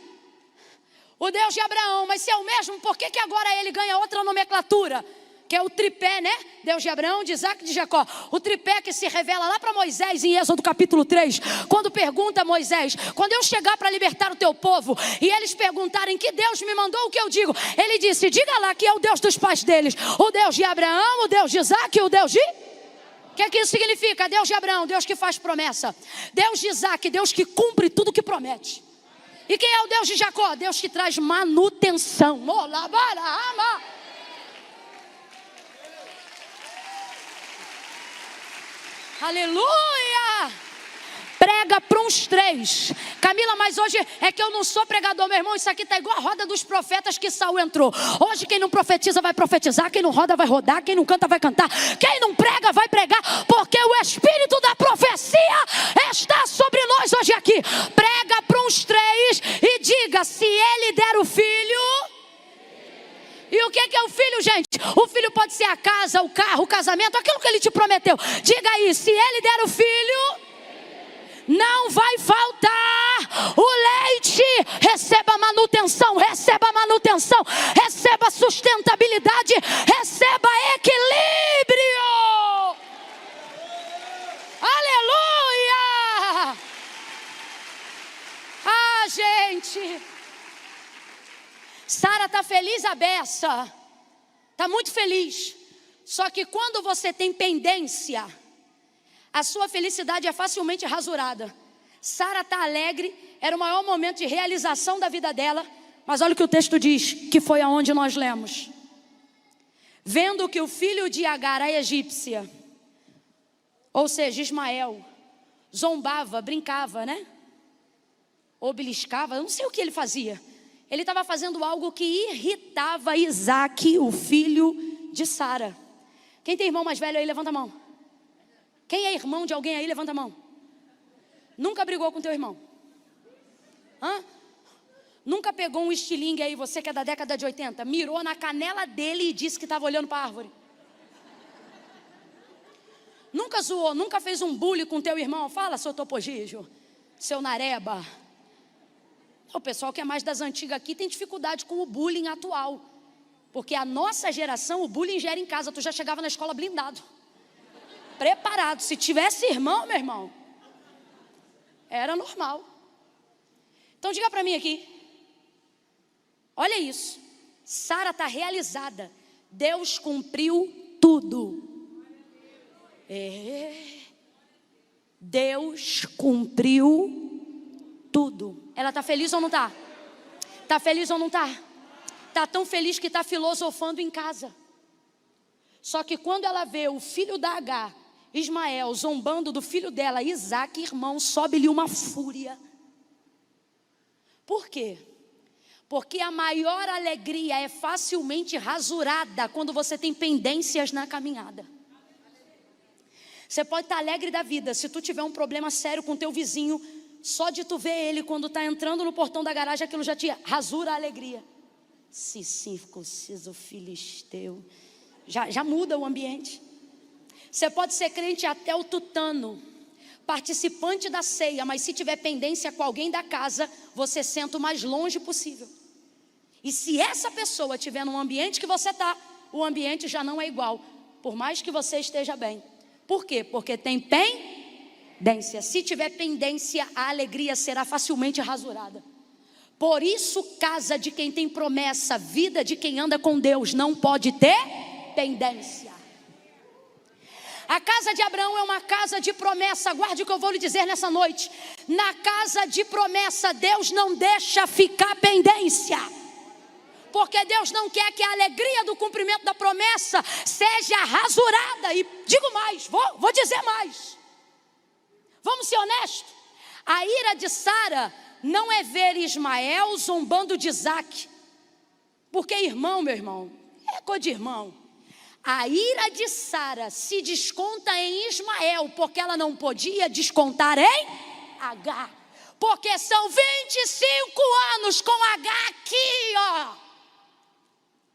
O Deus de Abraão. Mas se é o mesmo, por que agora ele ganha outra nomenclatura? Que é o tripé, né? Deus de Abraão, de Isaac e de Jacó. O tripé que se revela lá para Moisés em Êxodo capítulo 3. Quando pergunta a Moisés: quando eu chegar para libertar o teu povo e eles perguntarem que Deus me mandou, o que eu digo? Ele disse: diga lá que é o Deus dos pais deles. O Deus de Abraão, o Deus de Isaac e o Deus de... O que é que isso significa? Deus de Abraão, Deus que faz promessa. Deus de Isaac, Deus que cumpre tudo que promete. E quem é o Deus de Jacó? Deus que traz manutenção. Aleluia! Prega para uns 3. Camila, mas hoje é que eu não sou pregador, meu irmão. Isso aqui está igual a roda dos profetas que Saul entrou. Hoje quem não profetiza vai profetizar, quem não roda vai rodar, quem não canta vai cantar, quem não prega vai pregar, porque o espírito da profecia está sobre nós hoje aqui. Prega para uns 3 e diga: se ele der o filho... E o que é o filho, gente? O filho pode ser a casa, o carro, o casamento, aquilo que ele te prometeu. Diga aí: se ele der o filho, não vai faltar o leite. Receba manutenção, receba manutenção, receba sustentabilidade, receba equilíbrio. Aleluia! Ah, gente... Sara está feliz a beça, está muito feliz. Só que quando você tem pendência, a sua felicidade é facilmente rasurada. Sara está alegre, era o maior momento de realização da vida dela. Mas olha o que o texto diz, que foi aonde nós lemos. Vendo que o filho de Agar, a egípcia, ou seja, Ismael, zombava, brincava, né? Ou beliscava, eu não sei o que ele fazia. Ele estava fazendo algo que irritava Isaac, o filho de Sara. Quem tem irmão mais velho aí, levanta a mão. Quem é irmão de alguém aí, levanta a mão. Nunca brigou com teu irmão? Hã? Nunca pegou um estilingue aí, você que é da década de 80, mirou na canela dele e disse que estava olhando para a árvore? Nunca zoou, nunca fez um bullying com teu irmão? Fala, seu topogígio, seu nareba. O pessoal que é mais das antigas aqui tem dificuldade com o bullying atual. Porque a nossa geração, o bullying já era em casa. Tu já chegava na escola blindado, preparado. Se tivesse irmão, meu irmão, era normal. Então diga para mim aqui. Olha isso. Sara está realizada. Deus cumpriu tudo. Deus cumpriu tudo. Ela está feliz ou não está? Está feliz ou não está? Está tão feliz que está filosofando em casa. Só que quando ela vê o filho da Agar, Ismael, zombando do filho dela, Isaac, irmão, sobe-lhe uma fúria. Por quê? Porque a maior alegria é facilmente rasurada quando você tem pendências na caminhada. Você pode estar alegre da vida, se tu tiver um problema sério com teu vizinho, só de tu ver ele quando está entrando no portão da garagem, aquilo já te rasura a alegria. Se circunciso filisteu, já muda o ambiente. Você pode ser crente até o tutano, participante da ceia, mas se tiver pendência com alguém da casa, você senta o mais longe possível. E se essa pessoa estiver no ambiente que você está, o ambiente já não é igual, por mais que você esteja bem. Por quê? Porque tem pendência. Se tiver pendência, a alegria será facilmente rasurada. Por isso, casa de quem tem promessa, vida de quem anda com Deus, não pode ter pendência. A casa de Abraão é uma casa de promessa. Guarde o que eu vou lhe dizer nessa noite. Na casa de promessa, Deus não deixa ficar pendência. Porque Deus não quer que a alegria do cumprimento da promessa seja rasurada. E digo mais, vou dizer mais. Vamos ser honestos. A ira de Sara não é ver Ismael zombando de Isaac. Porque irmão, meu irmão, é coisa de irmão. A ira de Sara se desconta em Ismael, porque ela não podia descontar em Agar. Porque são 25 anos com Agar aqui, ó,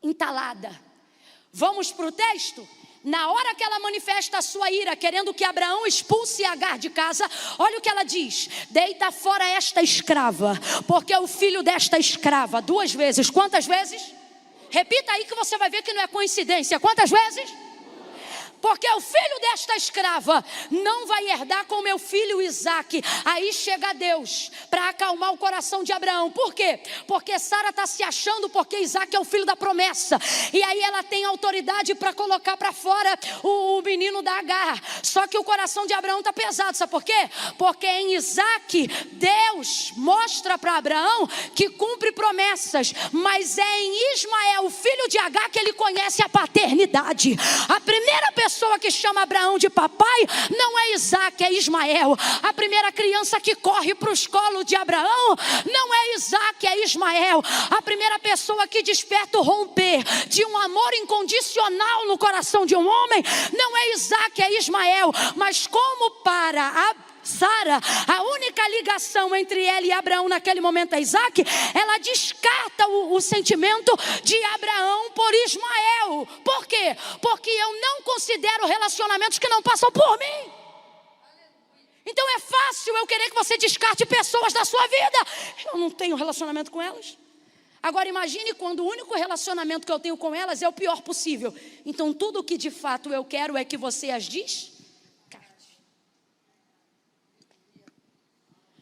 entalada. Vamos para o texto? Na hora que ela manifesta a sua ira, querendo que Abraão expulse Agar de casa, olha o que ela diz: deita fora esta escrava, porque o filho desta escrava, 2 vezes, quantas vezes? Repita aí que você vai ver que não é coincidência, quantas vezes? Porque o filho desta escrava não vai herdar com meu filho Isaac. Aí chega Deus para acalmar o coração de Abraão. Por quê? Porque Sara está se achando porque Isaac é o filho da promessa. E aí ela tem autoridade para colocar para fora o menino da Agar. Só que o coração de Abraão está pesado. Sabe por quê? Porque em Isaac Deus mostra para Abraão que cumpre promessas. Mas é em Ismael, o filho de Agar, que ele conhece a paternidade. A primeira pessoa que chama Abraão de papai não é Isaac, é Ismael. A primeira criança que corre para os colos de Abraão não é Isaac, é Ismael. A primeira pessoa que desperta o romper de um amor incondicional no coração de um homem não é Isaac, é Ismael. Mas como para Sara, a única ligação entre ela e Abraão naquele momento é Isaac, ela descarta o sentimento de Abraão por Ismael. Por quê? Porque eu não considero relacionamentos que não passam por mim. Então é fácil eu querer que você descarte pessoas da sua vida. Eu não tenho relacionamento com elas. Agora imagine quando o único relacionamento que eu tenho com elas é o pior possível. Então tudo o que de fato eu quero é que você as descarte.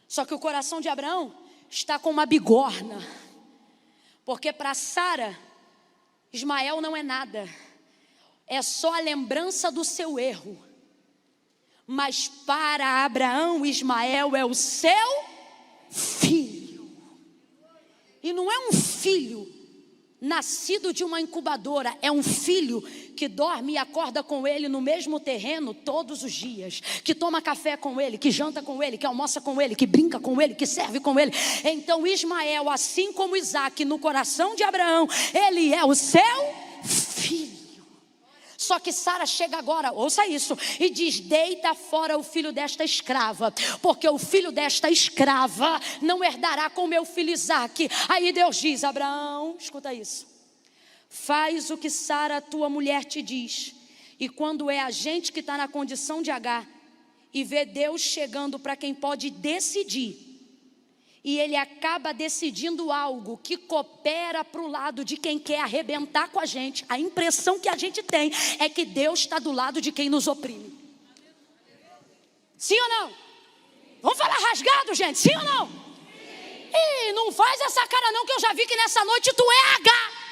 Só que o coração de Abraão está com uma bigorna. Porque para Sara, Ismael não é nada. É só a lembrança do seu erro. Mas para Abraão, Ismael é o seu filho. E não é um filho nascido de uma incubadora, é um filho que dorme e acorda com ele no mesmo terreno todos os dias, que toma café com ele, que janta com ele, que almoça com ele, que brinca com ele, que serve com ele. Então Ismael, assim como Isaac, no coração de Abraão, ele é o seu filho. Só que Sara chega agora, ouça isso, e diz: deita fora o filho desta escrava, porque o filho desta escrava não herdará com meu filho Isaac. Aí Deus diz: Abraão, escuta isso, faz o que Sara, tua mulher, te diz. E quando é a gente que está na condição de Agar e vê Deus chegando para quem pode decidir, e ele acaba decidindo algo que coopera para o lado de quem quer arrebentar com a gente, a impressão que a gente tem é que Deus está do lado de quem nos oprime. Sim ou não? Vamos falar rasgado, gente, sim ou não? Ih, não faz essa cara não, que eu já vi que nessa noite tu é Agar.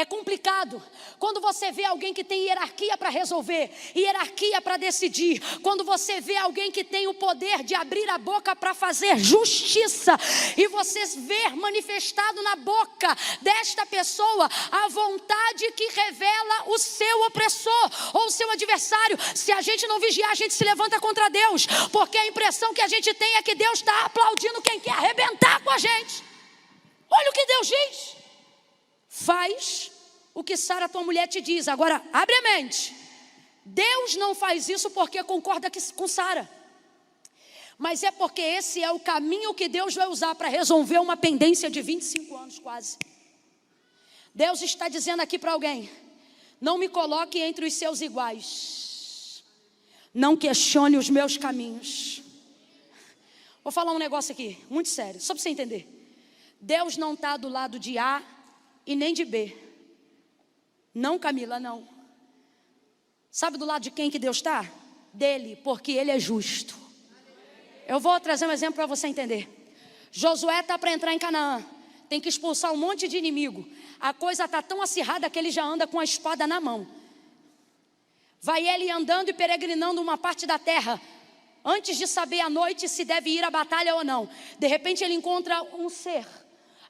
É complicado quando você vê alguém que tem hierarquia para resolver, hierarquia para decidir. Quando você vê alguém que tem o poder de abrir a boca para fazer justiça, e você vê manifestado na boca desta pessoa a vontade que revela o seu opressor ou o seu adversário. Se a gente não vigiar, a gente se levanta contra Deus, porque a impressão que a gente tem é que Deus está aplaudindo quem quer arrebentar com a gente. Olha o que Deus diz: faz o que Sara, tua mulher, te diz. Agora, abre a mente. Deus não faz isso porque concorda com Sara, mas é porque esse é o caminho que Deus vai usar para resolver uma pendência de 25 anos quase. Deus está dizendo aqui para alguém: não me coloque entre os seus iguais, não questione os meus caminhos. Vou falar um negócio aqui, muito sério, só para você entender. Deus não está do lado de A e nem de B. Não, Camila, não. Sabe do lado de quem que Deus está? Dele, porque Ele é justo. Eu vou trazer um exemplo para você entender. Josué está para entrar em Canaã, tem que expulsar um monte de inimigo. A coisa está tão acirrada que ele já anda com a espada na mão. Vai ele andando e peregrinando uma parte da terra, antes de saber à noite se deve ir à batalha ou não. De repente ele encontra um ser,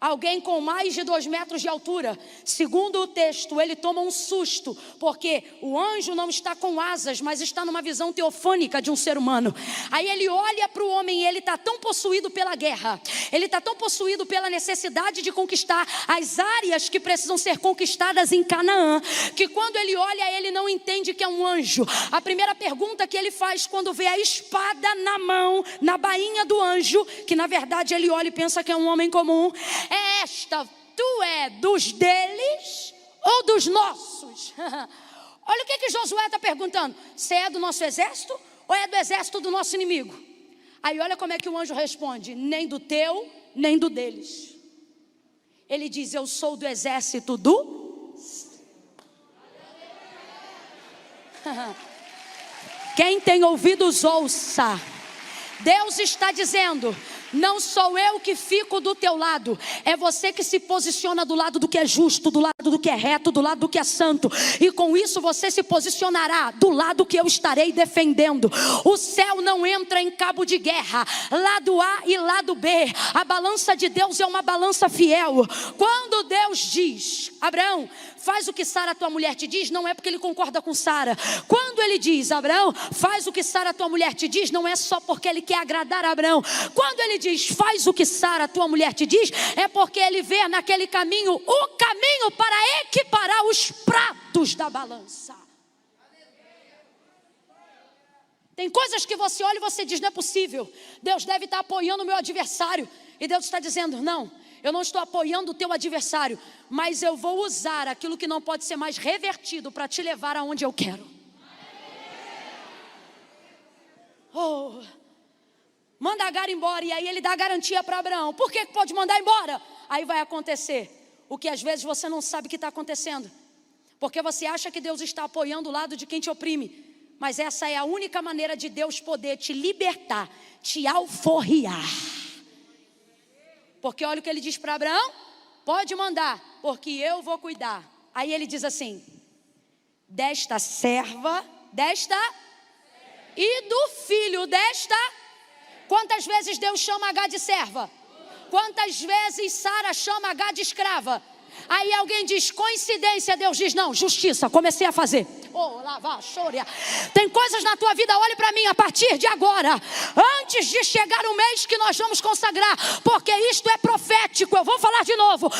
alguém com mais de 2 metros de altura. Segundo o texto, ele toma um susto, porque o anjo não está com asas, mas está numa visão teofânica de um ser humano. Aí ele olha para o homem e ele está tão possuído pela guerra, ele está tão possuído pela necessidade de conquistar as áreas que precisam ser conquistadas em Canaã, que quando ele olha, ele não entende que é um anjo. A primeira pergunta que ele faz quando vê a espada na mão, na bainha do anjo, que na verdade ele olha e pensa que é um homem comum, é esta: tu é dos deles ou dos nossos? Olha o que Josué está perguntando: você é do nosso exército ou é do exército do nosso inimigo? Aí olha como é que o anjo responde: nem do teu, nem do deles. Ele diz: eu sou do exército do... Quem tem ouvidos ouça. Deus está dizendo: não sou eu que fico do teu lado, é você que se posiciona do lado do que é justo, do lado do que é reto, do lado do que é santo. E com isso você se posicionará do lado que eu estarei defendendo. O céu não entra em cabo de guerra, lado A e lado B. A balança de Deus é uma balança fiel. Quando Deus diz: Abraão, faz o que Sara, tua mulher, te diz, não é porque ele concorda com Sara. Quando ele diz: Abraão, faz o que Sara, tua mulher, te diz, não é só porque ele quer agradar a Abraão. Quando ele diz: faz o que Sara, tua mulher, te diz, é porque ele vê naquele caminho o caminho para equiparar os pratos da balança. Tem coisas que você olha e você diz: não é possível, Deus deve estar apoiando o meu adversário. E Deus está dizendo: não, eu não estou apoiando o teu adversário, mas eu vou usar aquilo que não pode ser mais revertido para te levar aonde eu quero. Oh, manda Agar embora. E aí ele dá garantia para Abraão. Por que pode mandar embora? Aí vai acontecer o que às vezes você não sabe que está acontecendo, porque você acha que Deus está apoiando o lado de quem te oprime. Mas essa é a única maneira de Deus poder te libertar, te alforriar. Porque olha o que ele diz para Abraão: pode mandar, porque eu vou cuidar. Aí ele diz assim: desta serva, e do filho desta. Quantas vezes Deus chama Agar de serva? Quantas vezes Sara chama Agar de escrava? Aí alguém diz: coincidência. Deus diz: não, justiça, comecei a fazer. Oh, lava, choria. Tem coisas na tua vida, olhe para mim, a partir de agora, antes de chegar o mês que nós vamos consagrar, porque isto é profético, eu vou falar de novo.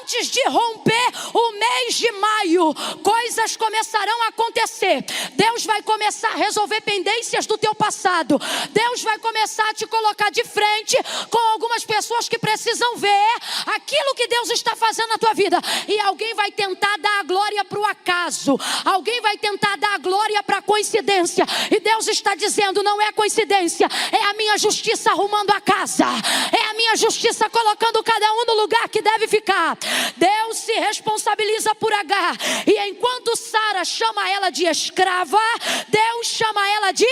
Antes de romper o mês de maio, coisas começarão a acontecer. Deus vai começar a resolver pendências do teu passado. Deus vai começar a te colocar de frente com algumas pessoas que precisam ver aquilo que Deus está fazendo na tua vida. E alguém vai tentar dar a glória para o acaso, alguém vai tentar dar a glória para a coincidência. E Deus está dizendo: não é coincidência, é a minha justiça arrumando a casa, é a minha justiça colocando cada um no lugar que deve ficar. Deus se responsabiliza por Agar, e enquanto Sara chama ela de escrava, Deus chama ela de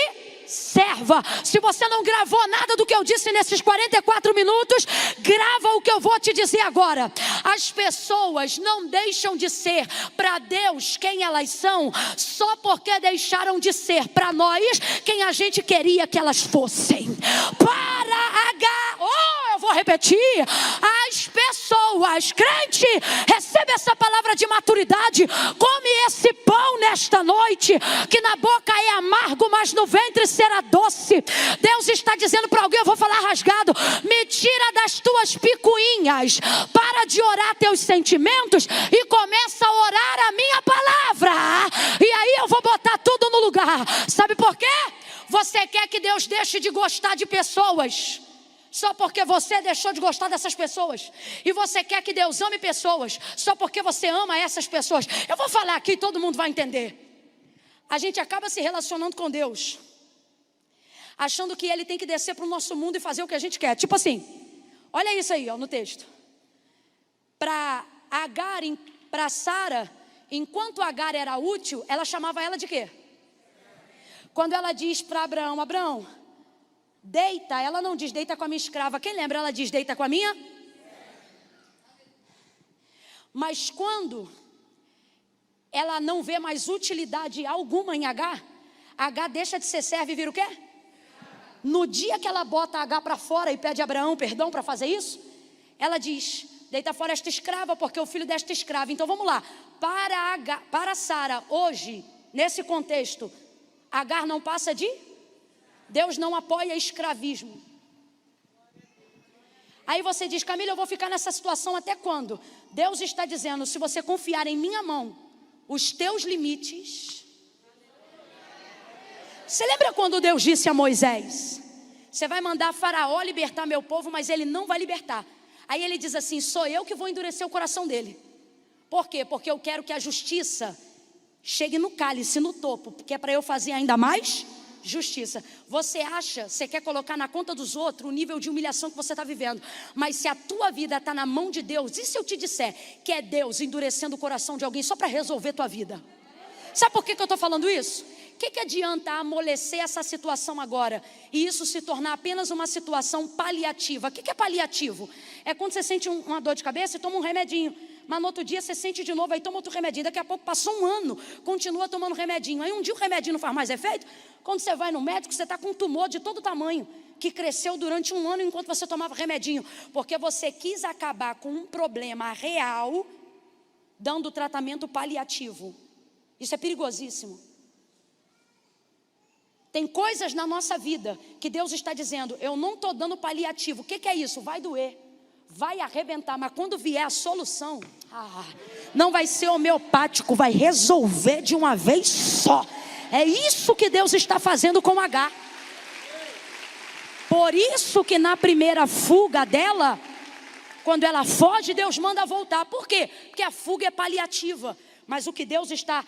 serva. Se você não gravou nada do que eu disse nesses 44 minutos, grava o que eu vou te dizer agora. As pessoas não deixam de ser para Deus quem elas são, só porque deixaram de ser para nós quem a gente queria que elas fossem. Eu vou repetir. As pessoas, crente, recebe essa palavra de maturidade. Come esse pão nesta noite, que na boca é amargo, mas no ventre será doce. Deus está dizendo para alguém, eu vou falar rasgado: me tira das tuas picuinhas, para de orar teus sentimentos e começa a orar a minha palavra. E aí eu vou botar tudo no lugar. Sabe por quê? Você quer que Deus deixe de gostar de pessoas só porque você deixou de gostar dessas pessoas. E você quer que Deus ame pessoas só porque você ama essas pessoas. Eu vou falar aqui e todo mundo vai entender. A gente acaba se relacionando com Deus achando que Ele tem que descer para o nosso mundo e fazer o que a gente quer. Tipo assim, olha isso aí, ó, no texto. Para Agar, para Sara, enquanto Agar era útil, ela chamava ela de quê? Quando ela diz para Abraão, Abraão, deita, ela não diz deita com a minha escrava. Quem lembra? Ela diz deita com a minha. Mas quando ela não vê mais utilidade alguma em Agar, Agar deixa de ser serva e vira o quê? No dia que ela bota Agar para fora e pede a Abraão perdão para fazer isso, ela diz, deita fora esta escrava, porque é o filho desta escrava. Então vamos lá, para Sara, hoje, nesse contexto, Agar não passa de... Deus não apoia escravismo. Aí você diz, Camila, eu vou ficar nessa situação até quando? Deus está dizendo, se você confiar em minha mão, os teus limites... Você lembra quando Deus disse a Moisés, você vai mandar Faraó libertar meu povo, mas ele não vai libertar. Aí ele diz assim, sou eu que vou endurecer o coração dele. Por quê? Porque eu quero que a justiça chegue no cálice, no topo, porque é para eu fazer ainda mais justiça. Você acha, você quer colocar na conta dos outros o nível de humilhação que você está vivendo, mas se a tua vida está na mão de Deus, e se eu te disser que é Deus endurecendo o coração de alguém só para resolver tua vida? Sabe por que eu estou falando isso? O que adianta amolecer essa situação agora e isso se tornar apenas uma situação paliativa? O que é paliativo? É quando você sente uma dor de cabeça e toma um remedinho, mas no outro dia você sente de novo, aí toma outro remedinho. Daqui a pouco passou um ano, continua tomando remedinho. Aí um dia o remedinho não faz mais efeito. Quando você vai no médico, você está com um tumor de todo tamanho, que cresceu durante um ano enquanto você tomava remedinho, porque você quis acabar com um problema real, dando tratamento paliativo. Isso é perigosíssimo. Tem coisas na nossa vida que Deus está dizendo, eu não estou dando paliativo. O que é isso? Vai doer, vai arrebentar, mas quando vier a solução, não vai ser homeopático, vai resolver de uma vez só. É isso que Deus está fazendo com Agar. Por isso que na primeira fuga dela, quando ela foge, Deus manda voltar. Por quê? Porque a fuga é paliativa, mas o que Deus está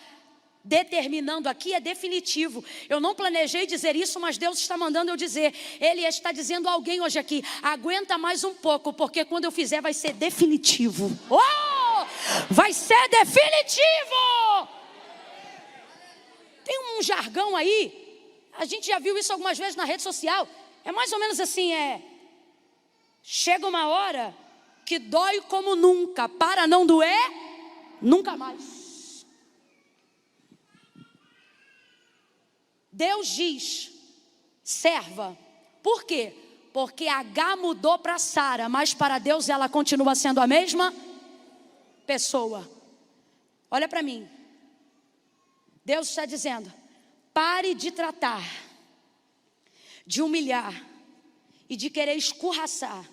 determinando aqui é definitivo. Eu não planejei dizer isso, mas Deus está mandando eu dizer. Ele está dizendo a alguém hoje aqui, aguenta mais um pouco, porque quando eu fizer vai ser definitivo. Vai ser definitivo. Tem um jargão aí, a gente já viu isso algumas vezes na rede social. É mais ou menos assim, chega uma hora que dói como nunca, para não doer, nunca mais. Deus diz, serva. Por quê? Porque Agar mudou para Sara, mas para Deus ela continua sendo a mesma pessoa. Olha para mim. Deus está dizendo, pare de tratar, de humilhar e de querer escorraçar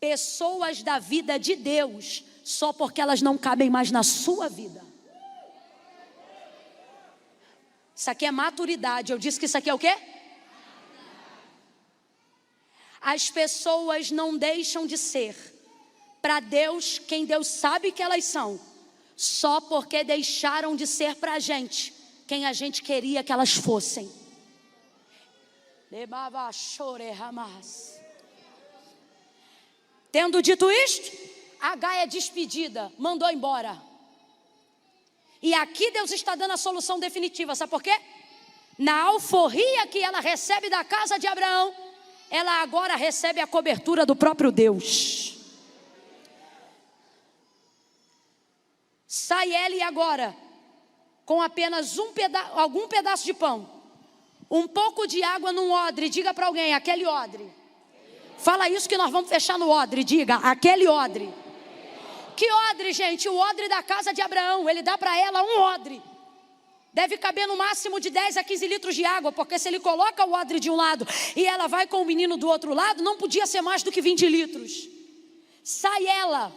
pessoas da vida de Deus, só porque elas não cabem mais na sua vida. Isso aqui é maturidade. Eu disse que isso aqui é o quê? As pessoas não deixam de ser para Deus quem Deus sabe que elas são, só porque deixaram de ser para a gente quem a gente queria que elas fossem. Tendo dito isto, Agar é despedida, mandou embora. E aqui Deus está dando a solução definitiva, sabe por quê? Na alforria que ela recebe da casa de Abraão, ela agora recebe a cobertura do próprio Deus. Sai ele agora com apenas algum pedaço de pão, um pouco de água num odre. Diga para alguém: aquele odre. Fala isso que nós vamos fechar no odre. Diga: aquele odre. Que odre, gente? O odre da casa de Abraão. Ele dá para ela um odre. Deve caber no máximo de 10 a 15 litros de água, porque se ele coloca o odre de um lado e ela vai com o menino do outro lado, não podia ser mais do que 20 litros. Sai ela.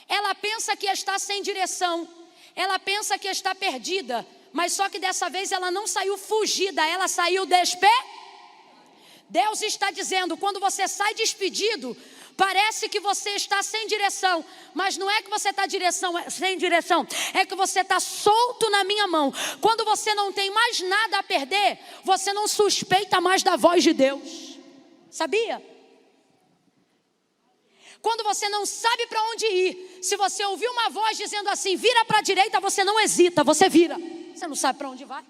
Ela pensa que está sem direção. Ela pensa que está perdida. Mas só que dessa vez ela não saiu fugida, ela saiu Deus está dizendo: quando você sai despedido, parece que você está sem direção, mas não é que você está sem direção, é que você está solto na minha mão. Quando você não tem mais nada a perder, você não suspeita mais da voz de Deus. Sabia? Quando você não sabe para onde ir, se você ouvir uma voz dizendo assim: vira para a direita, você não hesita, você vira. Você não sabe para onde vai.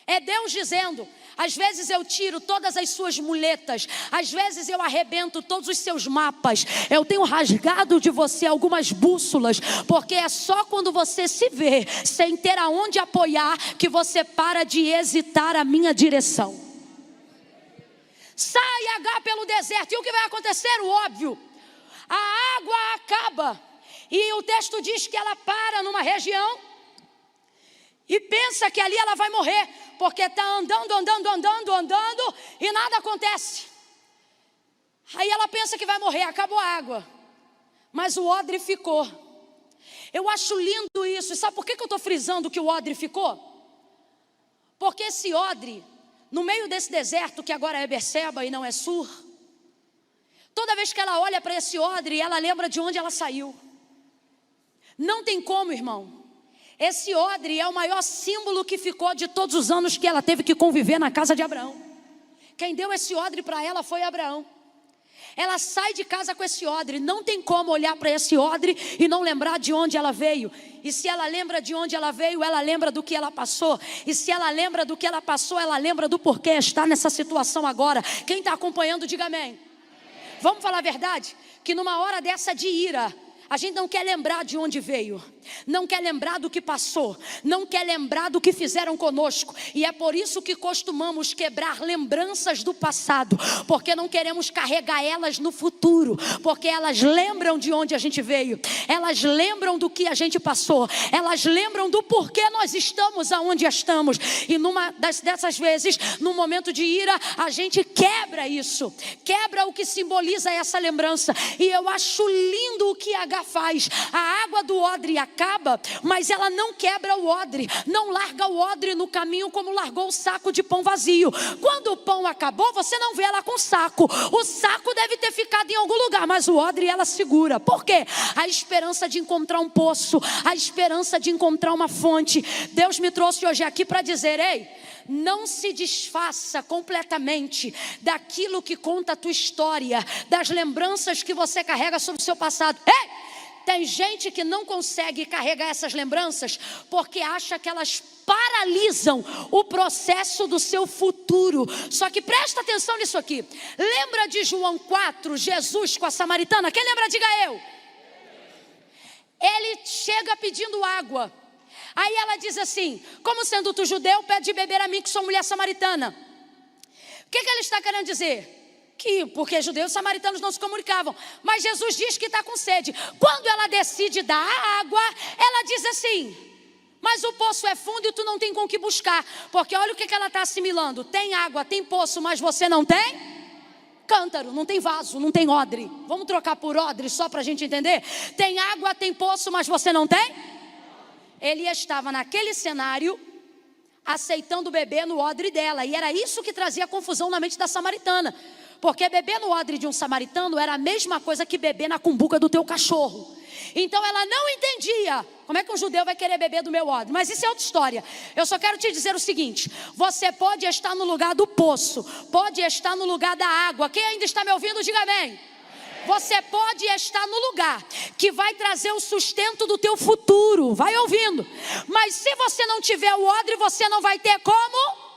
É Deus dizendo: às vezes eu tiro todas as suas muletas, às vezes eu arrebento todos os seus mapas, eu tenho rasgado de você algumas bússolas, porque é só quando você se vê sem ter aonde apoiar que você para de hesitar a minha direção. Sai H pelo deserto, e o que vai acontecer? O óbvio: a água acaba, e o texto diz que ela para numa região e pensa que ali ela vai morrer, porque está andando e nada acontece. Aí ela pensa que vai morrer, acabou a água, mas o odre ficou. Eu acho lindo isso. E sabe por que eu estou frisando que o odre ficou? Porque esse odre, no meio desse deserto que agora é Berseba e não é Sur, toda vez que ela olha para esse odre, ela lembra de onde ela saiu. Não tem como, irmão. Esse odre é o maior símbolo que ficou de todos os anos que ela teve que conviver na casa de Abraão. Quem deu esse odre para ela foi Abraão. Ela sai de casa com esse odre. Não tem como olhar para esse odre e não lembrar de onde ela veio. E se ela lembra de onde ela veio, ela lembra do que ela passou. E se ela lembra do que ela passou, ela lembra do porquê está nessa situação agora. Quem está acompanhando, diga amém. Vamos falar a verdade? Que numa hora dessa de ira, a gente não quer lembrar de onde veio, não quer lembrar do que passou, não quer lembrar do que fizeram conosco. E é por isso que costumamos quebrar lembranças do passado, porque não queremos carregar elas no futuro, porque elas lembram de onde a gente veio, elas lembram do que a gente passou, elas lembram do porquê nós estamos aonde estamos. E numa dessas vezes, no momento de ira, a gente quebra isso, quebra o que simboliza essa lembrança. E eu acho lindo o que H faz. A água do odre acaba, mas ela não quebra o odre, não larga o odre no caminho como largou o saco de pão vazio. Quando o pão acabou, você não vê ela com saco. O saco deve ter ficado em algum lugar, mas o odre ela segura. Por quê? A esperança de encontrar um poço, a esperança de encontrar uma fonte. Deus me trouxe hoje aqui para dizer: ei, não se desfaça completamente daquilo que conta a tua história, das lembranças que você carrega sobre o seu passado. Ei! Tem gente que não consegue carregar essas lembranças porque acha que elas paralisam o processo do seu futuro. Só que presta atenção nisso aqui. Lembra de João 4, Jesus com a samaritana? Quem lembra, diga eu. Ele chega pedindo água. Aí ela diz assim: como sendo tu judeu, pede de beber a mim que sou mulher samaritana. O que ele está querendo dizer? Que porque judeus e samaritanos não se comunicavam. Mas Jesus diz que está com sede. Quando ela decide dar a água, ela diz assim: mas o poço é fundo e tu não tem com o que buscar. Porque olha o que ela está assimilando. Tem água, tem poço, mas você não tem cântaro, não tem vaso, não tem odre. Vamos trocar por odre só para a gente entender. Tem água, tem poço, mas você não tem? Ele estava naquele cenário aceitando beber no odre dela. E era isso que trazia confusão na mente da samaritana. Porque beber no odre de um samaritano era a mesma coisa que beber na cumbuca do teu cachorro. Então ela não entendia como é que um judeu vai querer beber do meu odre. Mas isso é outra história. Eu só quero te dizer o seguinte: você pode estar no lugar do poço, pode estar no lugar da água. Quem ainda está me ouvindo, diga amém. Você pode estar no lugar que vai trazer o sustento do teu futuro. Vai ouvindo. Mas se você não tiver o odre, você não vai ter como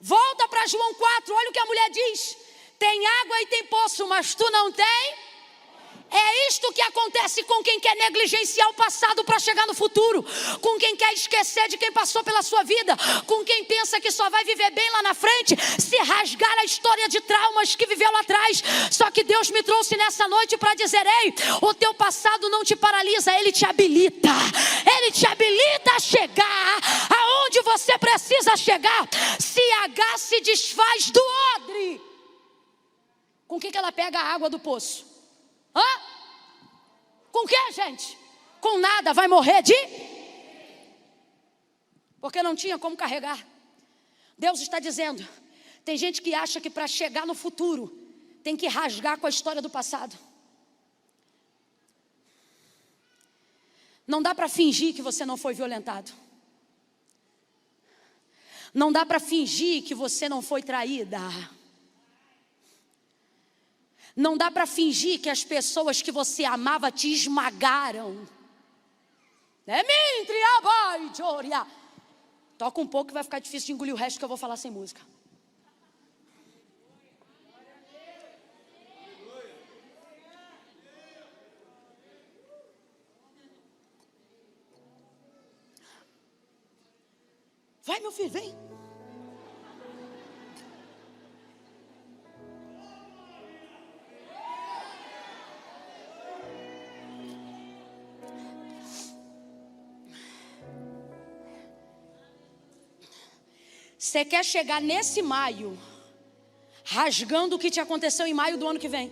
Volta para João 4, olha o que a mulher diz. Tem água e tem poço, mas tu não tem? É isto que acontece com quem quer negligenciar o passado para chegar no futuro, com quem quer esquecer de quem passou pela sua vida, com quem pensa que só vai viver bem lá na frente, se rasgar a história de traumas que viveu lá atrás. Só que Deus me trouxe nessa noite para dizer: ei, o teu passado não te paralisa, ele te habilita. Ele te habilita a chegar aonde você precisa chegar. Se H se desfaz do odre, com que ela pega a água do poço? Hã? Com que, gente? Com nada, vai morrer de? Porque não tinha como carregar. Deus está dizendo: tem gente que acha que para chegar no futuro tem que rasgar com a história do passado. Não dá para fingir que você não foi violentado. Não dá para fingir que você não foi traída. Não dá para fingir que as pessoas que você amava te esmagaram. Toca um pouco que vai ficar difícil de engolir o resto que eu vou falar sem música. Vai, meu filho, vem. Você quer chegar nesse maio rasgando o que te aconteceu em maio do ano que vem.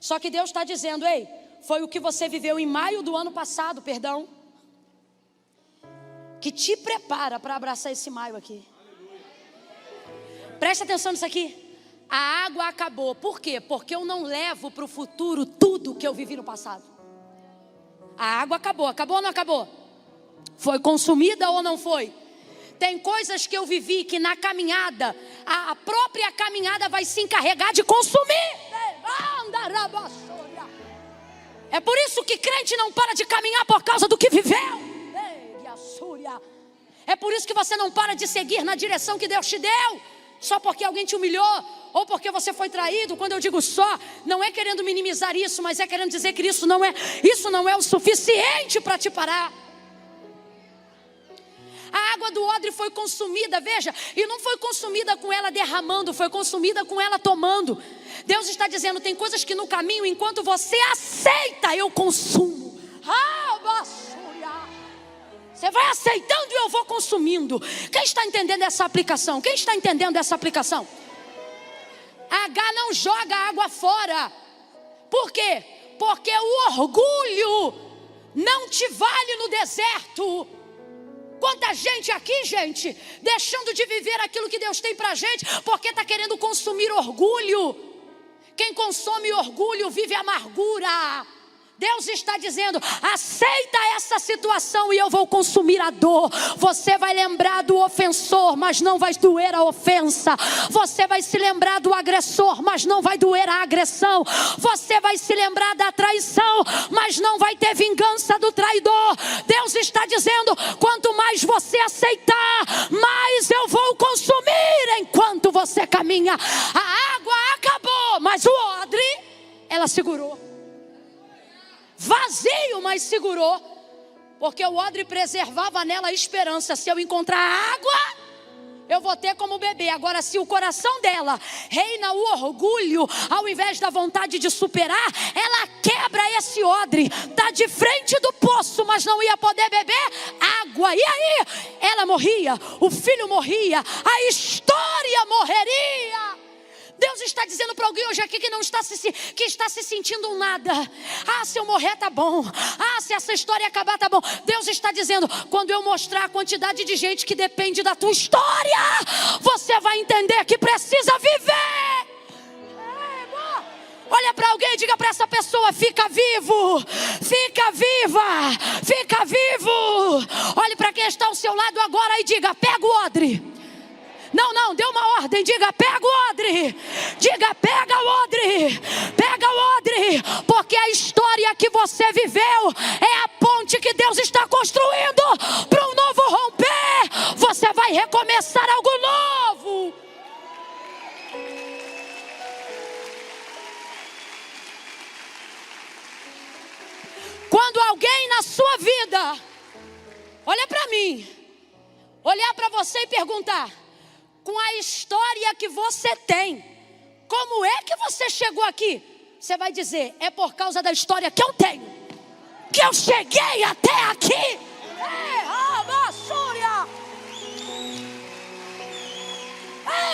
Só que Deus está dizendo: ei, foi o que você viveu em maio do ano passado, perdão, que te prepara para abraçar esse maio aqui. Presta atenção nisso aqui. A água acabou. Por quê? Porque eu não levo para o futuro tudo que eu vivi no passado. A água acabou. Acabou ou não acabou? Foi consumida ou não foi? Tem coisas que eu vivi que na caminhada, a própria caminhada vai se encarregar de consumir. É por isso que crente não para de caminhar por causa do que viveu. É por isso que você não para de seguir na direção que Deus te deu, só porque alguém te humilhou, ou porque você foi traído. Quando eu digo só, não é querendo minimizar isso, mas é querendo dizer que isso não é o suficiente para te parar. A água do odre foi consumida, veja, e não foi consumida com ela derramando, foi consumida com ela tomando. Deus está dizendo: tem coisas que no caminho, enquanto você aceita, eu consumo. Você vai aceitando e eu vou consumindo. Quem está entendendo essa aplicação? Quem está entendendo essa aplicação? H não joga água fora. Por quê? Porque o orgulho não te vale no deserto. Quanta gente aqui, gente, deixando de viver aquilo que Deus tem pra gente, porque está querendo consumir orgulho. Quem consome orgulho vive amargura. Deus está dizendo: aceita essa situação e eu vou consumir a dor. Você vai lembrar do ofensor, mas não vai doer a ofensa. Você vai se lembrar do agressor, mas não vai doer a agressão. Você vai se lembrar da traição, mas não vai ter vingança do traidor. Deus está dizendo: quanto mais você aceitar, mais eu vou consumir enquanto você caminha. A água acabou, mas o odre, ela segurou. Vazio, mas segurou, porque o odre preservava nela a esperança. Se eu encontrar água, eu vou ter como beber. Agora, se o coração dela reina o orgulho, ao invés da vontade de superar, ela quebra esse odre. Está de frente do poço, mas não ia poder beber água. E aí, ela morria, o filho morria, a história morreria. Deus está dizendo para alguém hoje aqui que está se sentindo um nada. Ah, se eu morrer tá bom. Ah, se essa história acabar tá bom. Deus está dizendo: quando eu mostrar a quantidade de gente que depende da tua história, você vai entender que precisa viver. Olha para alguém e diga para essa pessoa: fica vivo, fica viva, fica vivo. Olhe para quem está ao seu lado agora e diga: pega o odre. Não, dê uma ordem, diga: pega o odre. Diga: pega o odre. Pega o odre. Porque a história que você viveu é a ponte que Deus está construindo para um novo romper. Você vai vai recomeçar algo novo. Quando alguém na sua vida olha para mim, olhar para você e perguntar, com a história que você tem, como é que você chegou aqui? Você vai dizer, é por causa da história que eu tenho, que eu cheguei até aqui.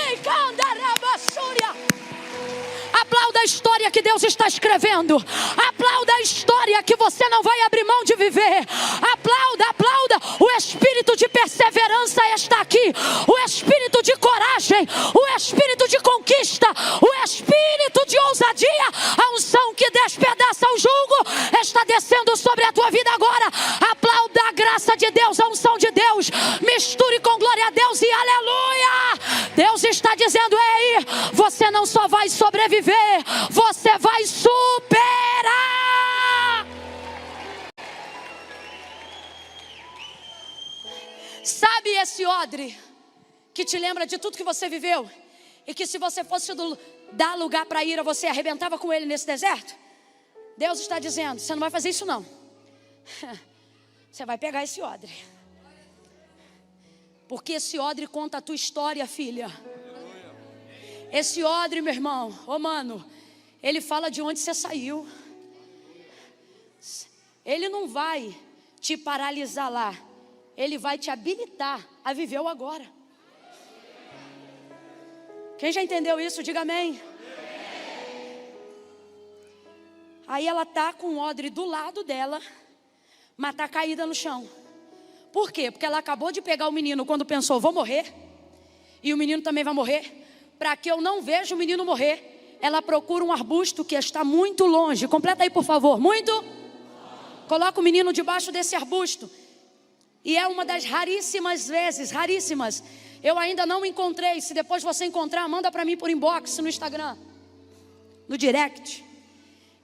Ei, Candarabassúria. Aplauda a história que Deus está escrevendo. Aplauda a história que você não vai abrir mão de viver. Aplauda, aplauda. O espírito de perseverança está aqui. O espírito de coragem. O espírito de conquista. O espírito de ousadia. A unção que despedaça o jugo está descendo sobre a tua vida agora. Aplauda a graça de Deus, a unção de Deus. Misture com glória a Deus e aleluia. Deus está dizendo, ei, você não só vai sobreviver, você vai superar. Sabe esse odre que te lembra de tudo que você viveu e que se você fosse dar lugar para ira, você arrebentava com ele nesse deserto? Deus está dizendo, você não vai fazer isso não. Você vai pegar esse odre, porque esse odre conta a tua história, filha. Esse odre, meu irmão, mano, ele fala de onde você saiu. Ele não vai te paralisar lá, ele vai te habilitar a viver o agora. Quem já entendeu isso, diga amém. Aí ela tá com o odre do lado dela, mas tá caída no chão. Por quê? Porque ela acabou de pegar o menino quando pensou, vou morrer, e o menino também vai morrer. Para que eu não veja o menino morrer, ela procura um arbusto que está muito longe. Completa aí, por favor. Muito. Coloca o menino debaixo desse arbusto. E é uma das raríssimas vezes, raríssimas. Eu ainda não encontrei. Se depois você encontrar, manda para mim por inbox no Instagram, no direct.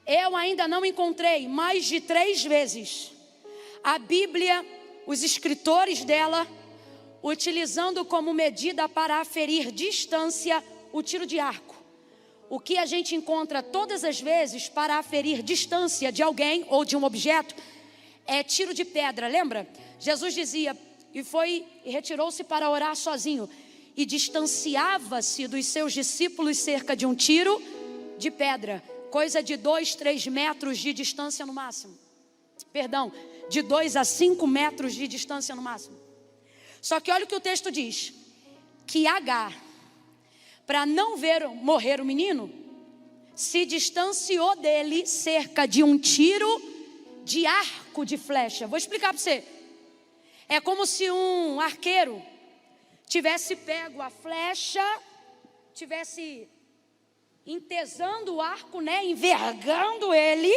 Eu ainda não encontrei mais de 3 vezes a Bíblia, os escritores dela, utilizando como medida para aferir distância o tiro de arco. O que a gente encontra todas as vezes para aferir distância de alguém ou de um objeto é tiro de pedra, lembra? Jesus dizia, e retirou-se para orar sozinho, e distanciava-se dos seus discípulos cerca de um tiro de pedra, coisa de 2, 3 metros de distância no máximo. Perdão, de 2 a 5 metros de distância no máximo. Só que olha o que o texto diz, que Agar, para não ver morrer o menino, se distanciou dele cerca de um tiro de arco de flecha. Vou explicar para você. É como se um arqueiro tivesse pego a flecha, tivesse entesando o arco, né, envergando ele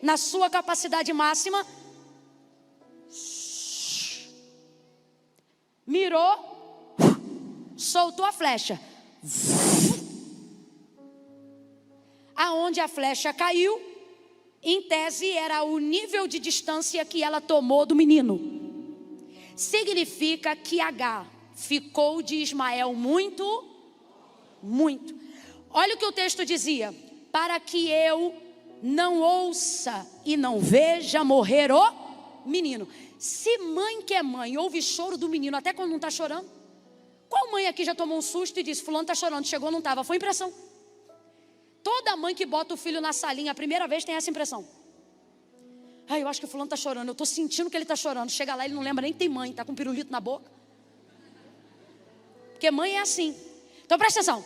na sua capacidade máxima, mirou, soltou a flecha. Aonde a flecha caiu, em tese era o nível de distância que ela tomou do menino. Significa que Agar ficou de Ismael muito. Olha o que o texto dizia, para que eu não ouça e não veja morrer o menino. Se mãe que é mãe ouve choro do menino até quando não está chorando, qual mãe aqui já tomou um susto e disse, fulano está chorando, chegou, não estava, foi impressão. Toda mãe que bota o filho na salinha a primeira vez tem essa impressão. Eu acho que o fulano está chorando, eu estou sentindo que ele está chorando. Chega lá, ele não lembra nem que tem mãe, está com um pirulito na boca. Porque mãe é assim. Então presta atenção,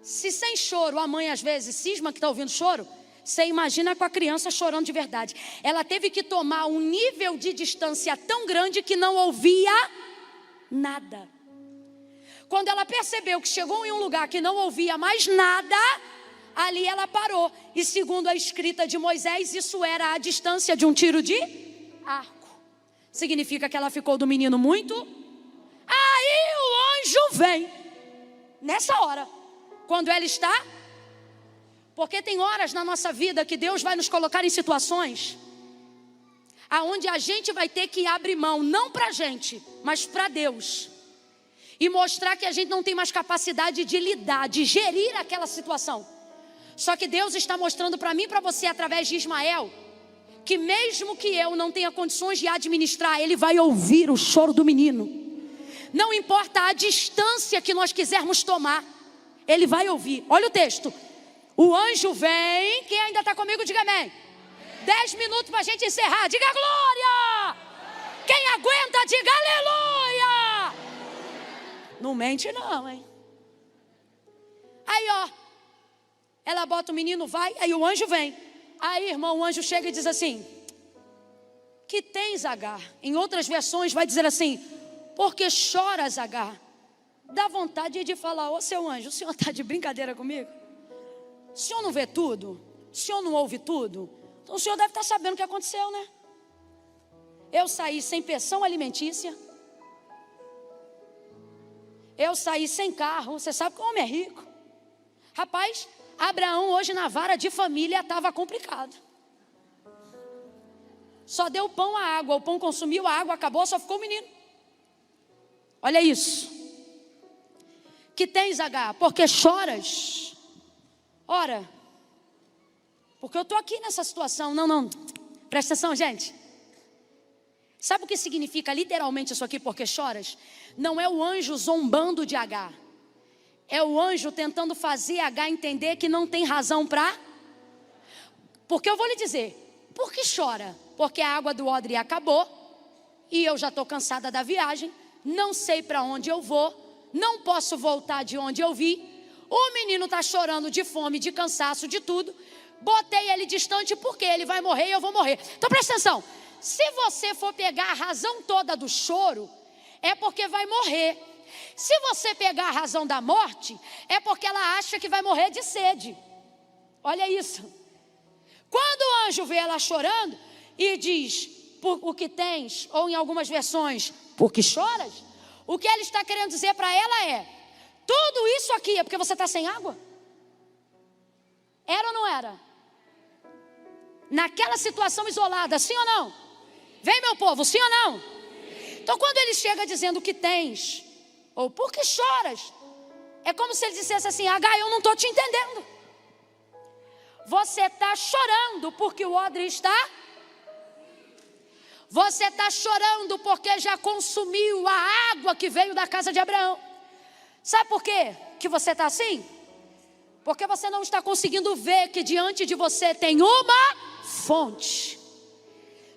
se sem choro a mãe às vezes cisma que está ouvindo choro, você imagina com a criança chorando de verdade. Ela teve que tomar um nível de distância tão grande que não ouvia nada. Quando ela percebeu que chegou em um lugar que não ouvia mais nada, ali ela parou. E segundo a escrita de Moisés, isso era a distância de um tiro de arco. Significa que ela ficou do menino muito. Aí o anjo vem nessa hora, quando ela está. Porque tem horas na nossa vida que Deus vai nos colocar em situações aonde a gente vai ter que abrir mão, não para a gente, mas para Deus. e mostrar que a gente não tem mais capacidade de lidar, de gerir aquela situação. Só que Deus está mostrando para mim e para você, através de Ismael, que mesmo que eu não tenha condições de administrar, Ele vai ouvir o choro do menino. Não importa a distância que nós quisermos tomar, Ele vai ouvir. Olha o texto. O anjo vem. Quem ainda está comigo, diga amém. 10 minutos para a gente encerrar. Diga glória. Quem aguenta, diga aleluia. Não mente não, hein? Aí, ó, ela bota o menino, vai. Aí o anjo vem. Aí, irmão, o anjo chega e diz assim: que tens, Agar? Em outras versões vai dizer assim: porque choras, Agar? Dá vontade de falar: ô seu anjo, o senhor está de brincadeira comigo? O senhor não vê tudo? O senhor não ouve tudo? Então o senhor deve estar sabendo o que aconteceu, né? Eu saí sem pensão alimentícia. Eu saí sem carro. Você sabe que o homem é rico. Rapaz, Abraão hoje na vara de família estava complicado. Só deu pão à água. O pão consumiu, a água acabou, só ficou o menino. Olha isso. Que tens, Agar? Porque choras? Ora, porque eu estou aqui nessa situação. Não, presta atenção, gente. Sabe o que significa literalmente isso aqui, porque choras? Não é o anjo zombando de Agar. É o anjo tentando fazer Agar entender que não tem razão para. Porque eu vou lhe dizer, por que chora? Porque a água do odre acabou e eu já estou cansada da viagem, não sei para onde eu vou, não posso voltar de onde eu vi. O menino está chorando de fome, de cansaço, de tudo. Botei ele distante porque ele vai morrer e eu vou morrer. Então presta atenção. Se você for pegar a razão toda do choro, é porque vai morrer. Se você pegar a razão da morte, é porque ela acha que vai morrer de sede. Olha isso. Quando o anjo vê ela chorando e diz, por o que tens, ou em algumas versões, por que choras? O que ele está querendo dizer para ela é, tudo isso aqui é porque você está sem água? Era ou não era? Naquela situação isolada, sim ou não? Vem, meu povo, sim ou não? Então quando ele chega dizendo que tens, ou por que choras, é como se ele dissesse assim, Agar, eu não estou te entendendo. Você está chorando porque o odre está. Você está chorando porque já consumiu a água que veio da casa de Abraão. Sabe por quê que você está assim? Porque você não está conseguindo ver que diante de você tem uma fonte.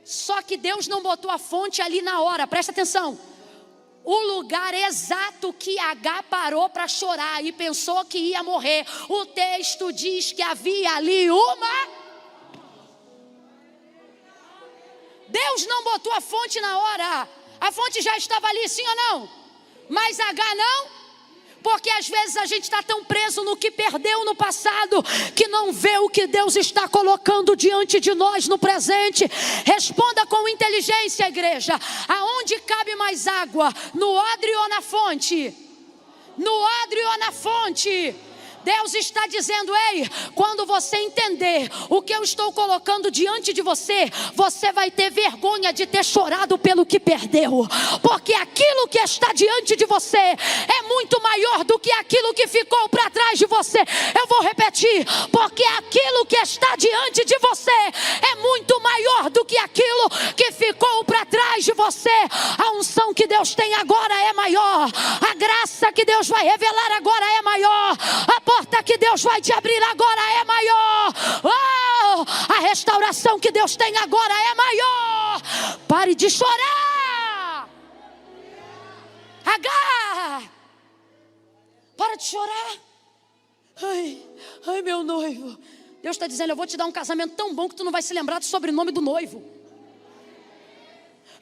Só que Deus não botou a fonte ali na hora, presta atenção. O lugar exato que Agar parou para chorar e pensou que ia morrer, o texto diz que havia ali uma. Deus não botou a fonte na hora. A fonte já estava ali, sim ou não? Mas Agar não. Porque às vezes a gente está tão preso no que perdeu no passado, que não vê o que Deus está colocando diante de nós no presente. Responda com inteligência, igreja. Aonde cabe mais água? No odre ou na fonte? No odre ou na fonte? Deus está dizendo, ei, quando você entender o que eu estou colocando diante de você, você vai ter vergonha de ter chorado pelo que perdeu, porque aquilo que está diante de você é muito maior do que aquilo que ficou para trás de você. Eu vou repetir, porque aquilo que está diante de você é muito maior do que aquilo que ficou para trás de você. A unção que Deus tem agora é maior, a graça que Deus vai revelar agora é maior, a porta que Deus vai te abrir agora é maior. Oh, a restauração que Deus tem agora é maior. Pare de chorar. Agar, para de chorar. Ai, meu noivo. Deus está dizendo, eu vou te dar um casamento tão bom que tu não vai se lembrar do sobrenome do noivo.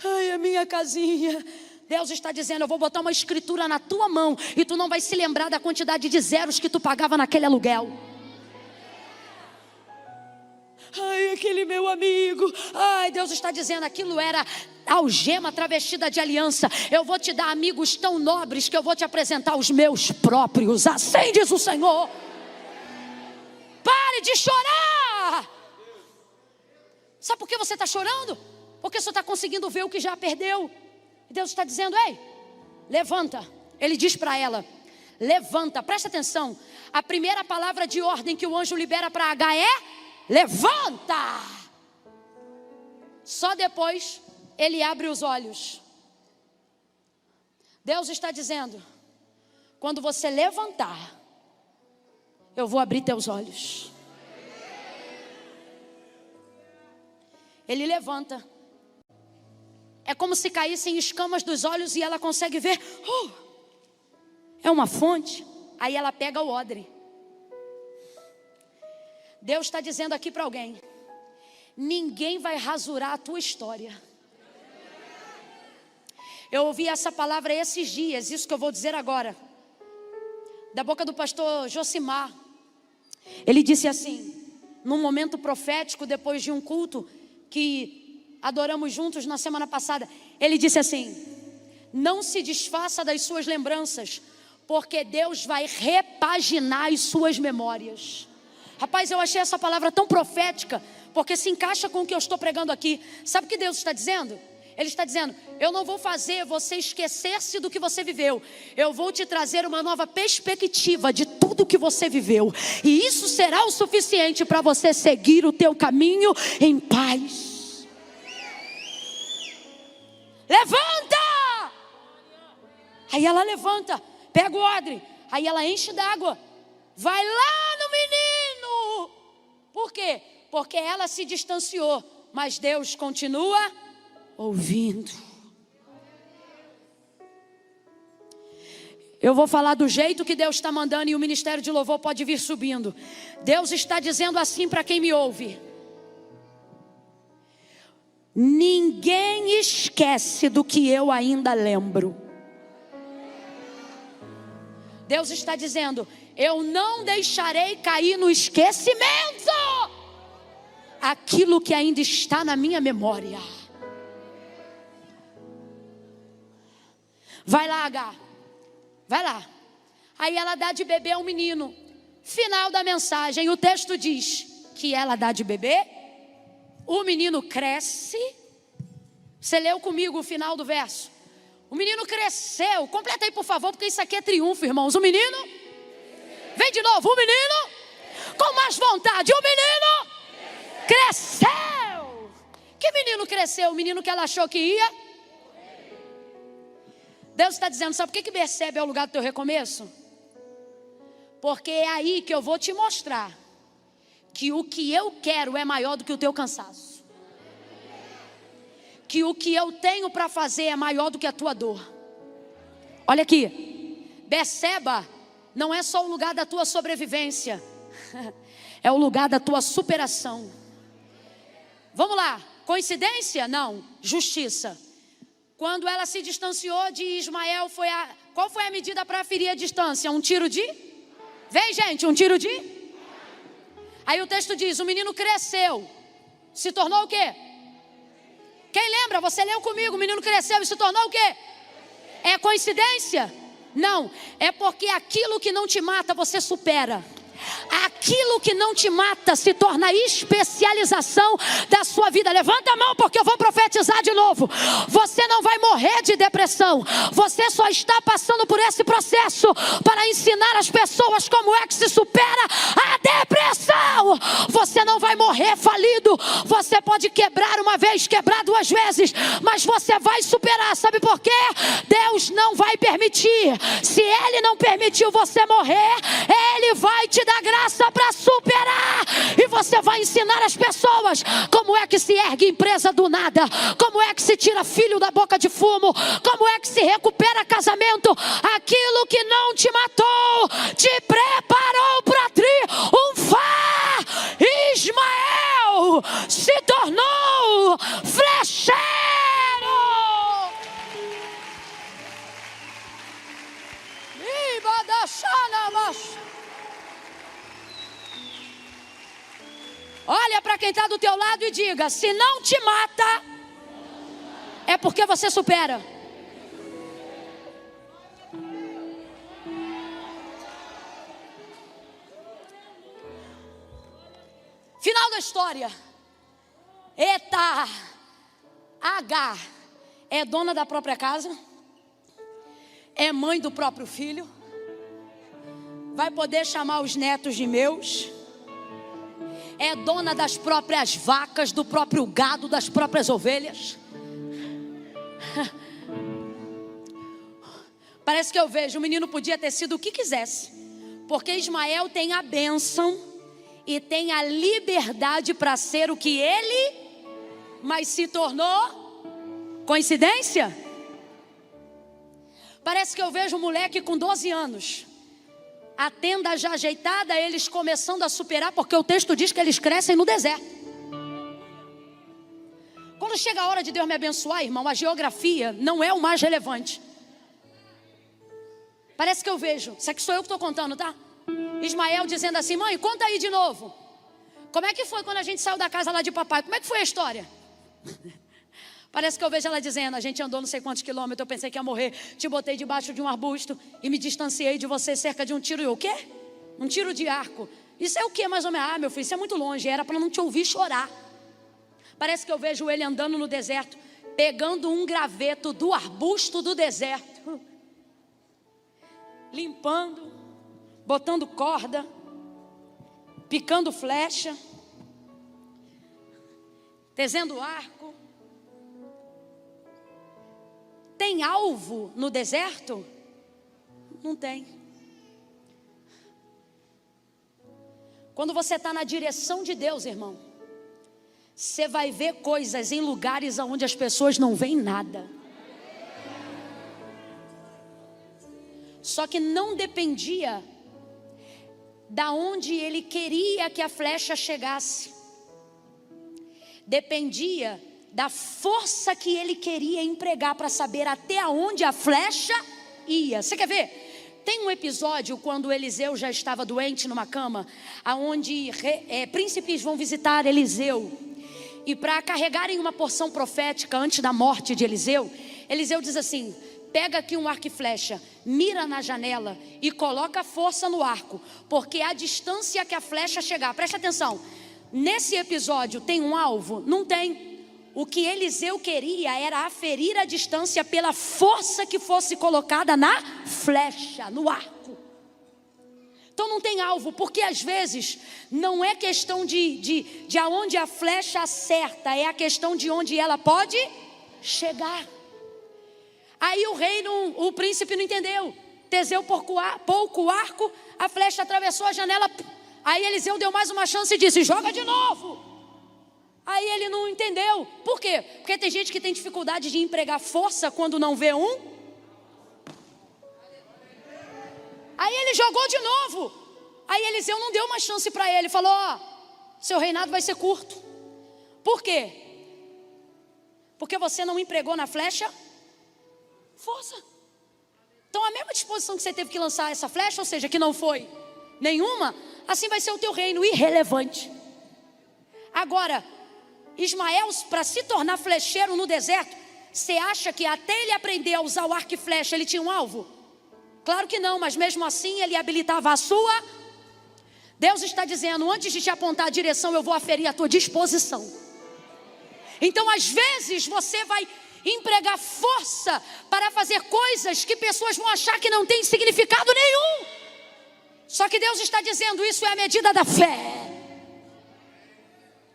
Ai, a minha casinha. Deus está dizendo, eu vou botar uma escritura na tua mão e tu não vai se lembrar da quantidade de zeros que tu pagava naquele aluguel. Ai, aquele meu amigo. Ai, Deus está dizendo, aquilo era algema travestida de aliança. Eu vou te dar amigos tão nobres que eu vou te apresentar os meus próprios. Assim diz o Senhor. Pare de chorar. Sabe por que você está chorando? Porque você está conseguindo ver o que já perdeu. Deus está dizendo, ei, levanta, Ele diz para ela: levanta. Presta atenção, a primeira palavra de ordem que o anjo libera para Agar é: levanta. Só depois ele abre os olhos. Deus está dizendo: quando você levantar, eu vou abrir teus olhos. Ele levanta. É como se caíssem escamas dos olhos e ela consegue ver. É uma fonte. Aí ela pega o odre. Deus está dizendo aqui para alguém: ninguém vai rasurar a tua história. Eu ouvi essa palavra esses dias, isso que eu vou dizer agora, da boca do pastor Josimar. Ele disse assim, num momento profético, depois de um culto que adoramos juntos na semana passada. Ele disse assim: não se desfaça das suas lembranças, porque Deus vai repaginar as suas memórias. Rapaz, eu achei essa palavra tão profética, porque se encaixa com o que eu estou pregando aqui. Sabe o que Deus está dizendo? Ele está dizendo: eu não vou fazer você esquecer-se do que você viveu. Eu vou te trazer uma nova perspectiva de tudo que você viveu. E isso será o suficiente para você seguir o teu caminho em paz. Levanta! Aí ela levanta, pega o odre, aí ela enche d'água, vai lá no menino. Por quê? Porque ela se distanciou, mas Deus continua ouvindo. Eu vou falar do jeito que Deus está mandando, e o ministério de louvor pode vir subindo. Deus está dizendo assim para quem me ouve: ninguém esquece do que eu ainda lembro. Deus está dizendo: eu não deixarei cair no esquecimento aquilo que ainda está na minha memória. Vai lá, Agar, vai lá. Aí ela dá de beber ao menino. Final da mensagem, o texto diz que ela dá de beber, o menino cresce. Você leu comigo o final do verso? O menino cresceu. Completa aí, por favor, porque isso aqui é triunfo, irmãos. O menino, vem de novo, o menino, com mais vontade, o menino cresceu. Que menino cresceu? O menino que ela achou que ia. Deus está dizendo: sabe por que Berseba é o lugar do teu recomeço? Porque é aí que eu vou te mostrar que o que eu quero é maior do que o teu cansaço. Que o que eu tenho para fazer é maior do que a tua dor. Olha aqui, Berseba não é só o lugar da tua sobrevivência, é o lugar da tua superação. Vamos lá, coincidência? Não, justiça. Quando ela se distanciou de Ismael, qual foi a medida para ferir a distância? Um tiro de? Vem, gente, um tiro de? Aí o texto diz: o menino cresceu, se tornou o quê? Quem lembra? Você leu comigo, o menino cresceu e se tornou o quê? É coincidência? Não, é porque aquilo que não te mata, você supera. Aquilo que não te mata se torna especialização da sua vida. Levanta a mão, porque eu vou profetizar de novo. Você não vai morrer de depressão. Você só está passando por esse processo para ensinar as pessoas como é que se supera a depressão. Você não vai morrer falido. Você pode quebrar uma vez, quebrar duas vezes, mas você vai superar. Sabe por quê? Deus não vai permitir. Se Ele não permitiu você morrer, Ele vai te dar graça para superar. E você vai ensinar as pessoas como é que se ergue empresa do nada, como é que se tira filho da boca de fumo, como é que se recupera casamento. Aquilo que não te matou te preparou para triunfar. Ismael se tornou flecheiro. Olha para quem está do teu lado e diga: se não te mata, é porque você supera. Final da história. Eita, Agar é dona da própria casa, é mãe do próprio filho, vai poder chamar os netos de meus, é dona das próprias vacas, do próprio gado, das próprias ovelhas. Parece que eu vejo, o menino podia ter sido o que quisesse, porque Ismael tem a bênção e tem a liberdade para ser o que ele, mas se tornou coincidência? Parece que eu vejo um moleque com 12 anos, a tenda já ajeitada, eles começando a superar, porque o texto diz que eles crescem no deserto. Quando chega a hora de Deus me abençoar, irmão, a geografia não é o mais relevante. Parece que eu vejo, isso aqui sou eu que estou contando, tá? Ismael dizendo assim: mãe, conta aí de novo. Como é que foi quando a gente saiu da casa lá de papai? Como é que foi a história? Parece que eu vejo ela dizendo: a gente andou não sei quantos quilômetros, eu pensei que ia morrer, te botei debaixo de um arbusto e me distanciei de você cerca de um tiro. E o quê? Um tiro de arco. Isso é o quê mais ou menos? Ah, meu filho, isso é muito longe, era para não te ouvir chorar. Parece que eu vejo ele andando no deserto, pegando um graveto do arbusto do deserto, limpando, botando corda, picando flecha, tezendo arco. Tem alvo no deserto? Não tem. Quando você está na direção de Deus, irmão, você vai ver coisas em lugares onde as pessoas não veem nada. Só que não dependia da onde ele queria que a flecha chegasse. Dependia da força que ele queria empregar para saber até onde a flecha ia. Você quer ver? Tem um episódio quando Eliseu já estava doente numa cama, aonde príncipes vão visitar Eliseu, e para carregarem uma porção profética antes da morte de Eliseu, Eliseu diz assim: pega aqui um arco e flecha, mira na janela e coloca força no arco, porque a distância que a flecha chegar, preste atenção, nesse episódio tem um alvo? Não tem. O que Eliseu queria era aferir a distância pela força que fosse colocada na flecha, no arco. Então não tem alvo, porque às vezes não é questão de aonde a flecha acerta, é a questão de onde ela pode chegar. Aí o príncipe não entendeu, teseu pouco o arco, a flecha atravessou a janela. Aí Eliseu deu mais uma chance e disse: joga de novo. Aí ele não entendeu. Por quê? Porque tem gente que tem dificuldade de empregar força quando não vê um. Aí ele jogou de novo. Aí Eliseu não deu uma chance para ele. Falou: ó, seu reinado vai ser curto. Por quê? Porque você não empregou na flecha força. Então a mesma disposição que você teve que lançar essa flecha, ou seja, que não foi nenhuma, assim vai ser o teu reino, irrelevante. Agora, Ismael, para se tornar flecheiro no deserto, você acha que até ele aprender a usar o arco e flecha, ele tinha um alvo? Claro que não, mas mesmo assim ele habilitava a sua. Deus está dizendo: antes de te apontar a direção, eu vou aferir a tua disposição. Então às vezes você vai empregar força para fazer coisas que pessoas vão achar que não tem significado nenhum. Só que Deus está dizendo: isso é a medida da fé.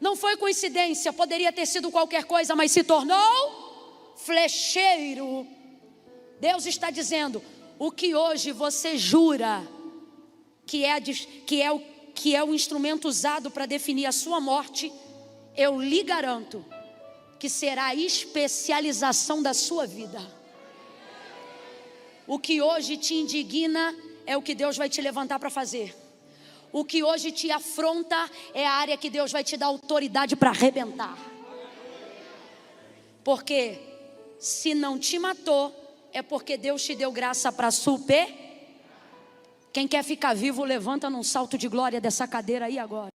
Não foi coincidência, poderia ter sido qualquer coisa, mas se tornou flecheiro. Deus está dizendo: o que hoje você jura que é o instrumento usado para definir a sua morte, eu lhe garanto que será a especialização da sua vida. O que hoje te indigna é o que Deus vai te levantar para fazer. O que hoje te afronta é a área que Deus vai te dar autoridade para arrebentar. Porque se não te matou, é porque Deus te deu graça para super. Quem quer ficar vivo, levanta num salto de glória dessa cadeira aí agora.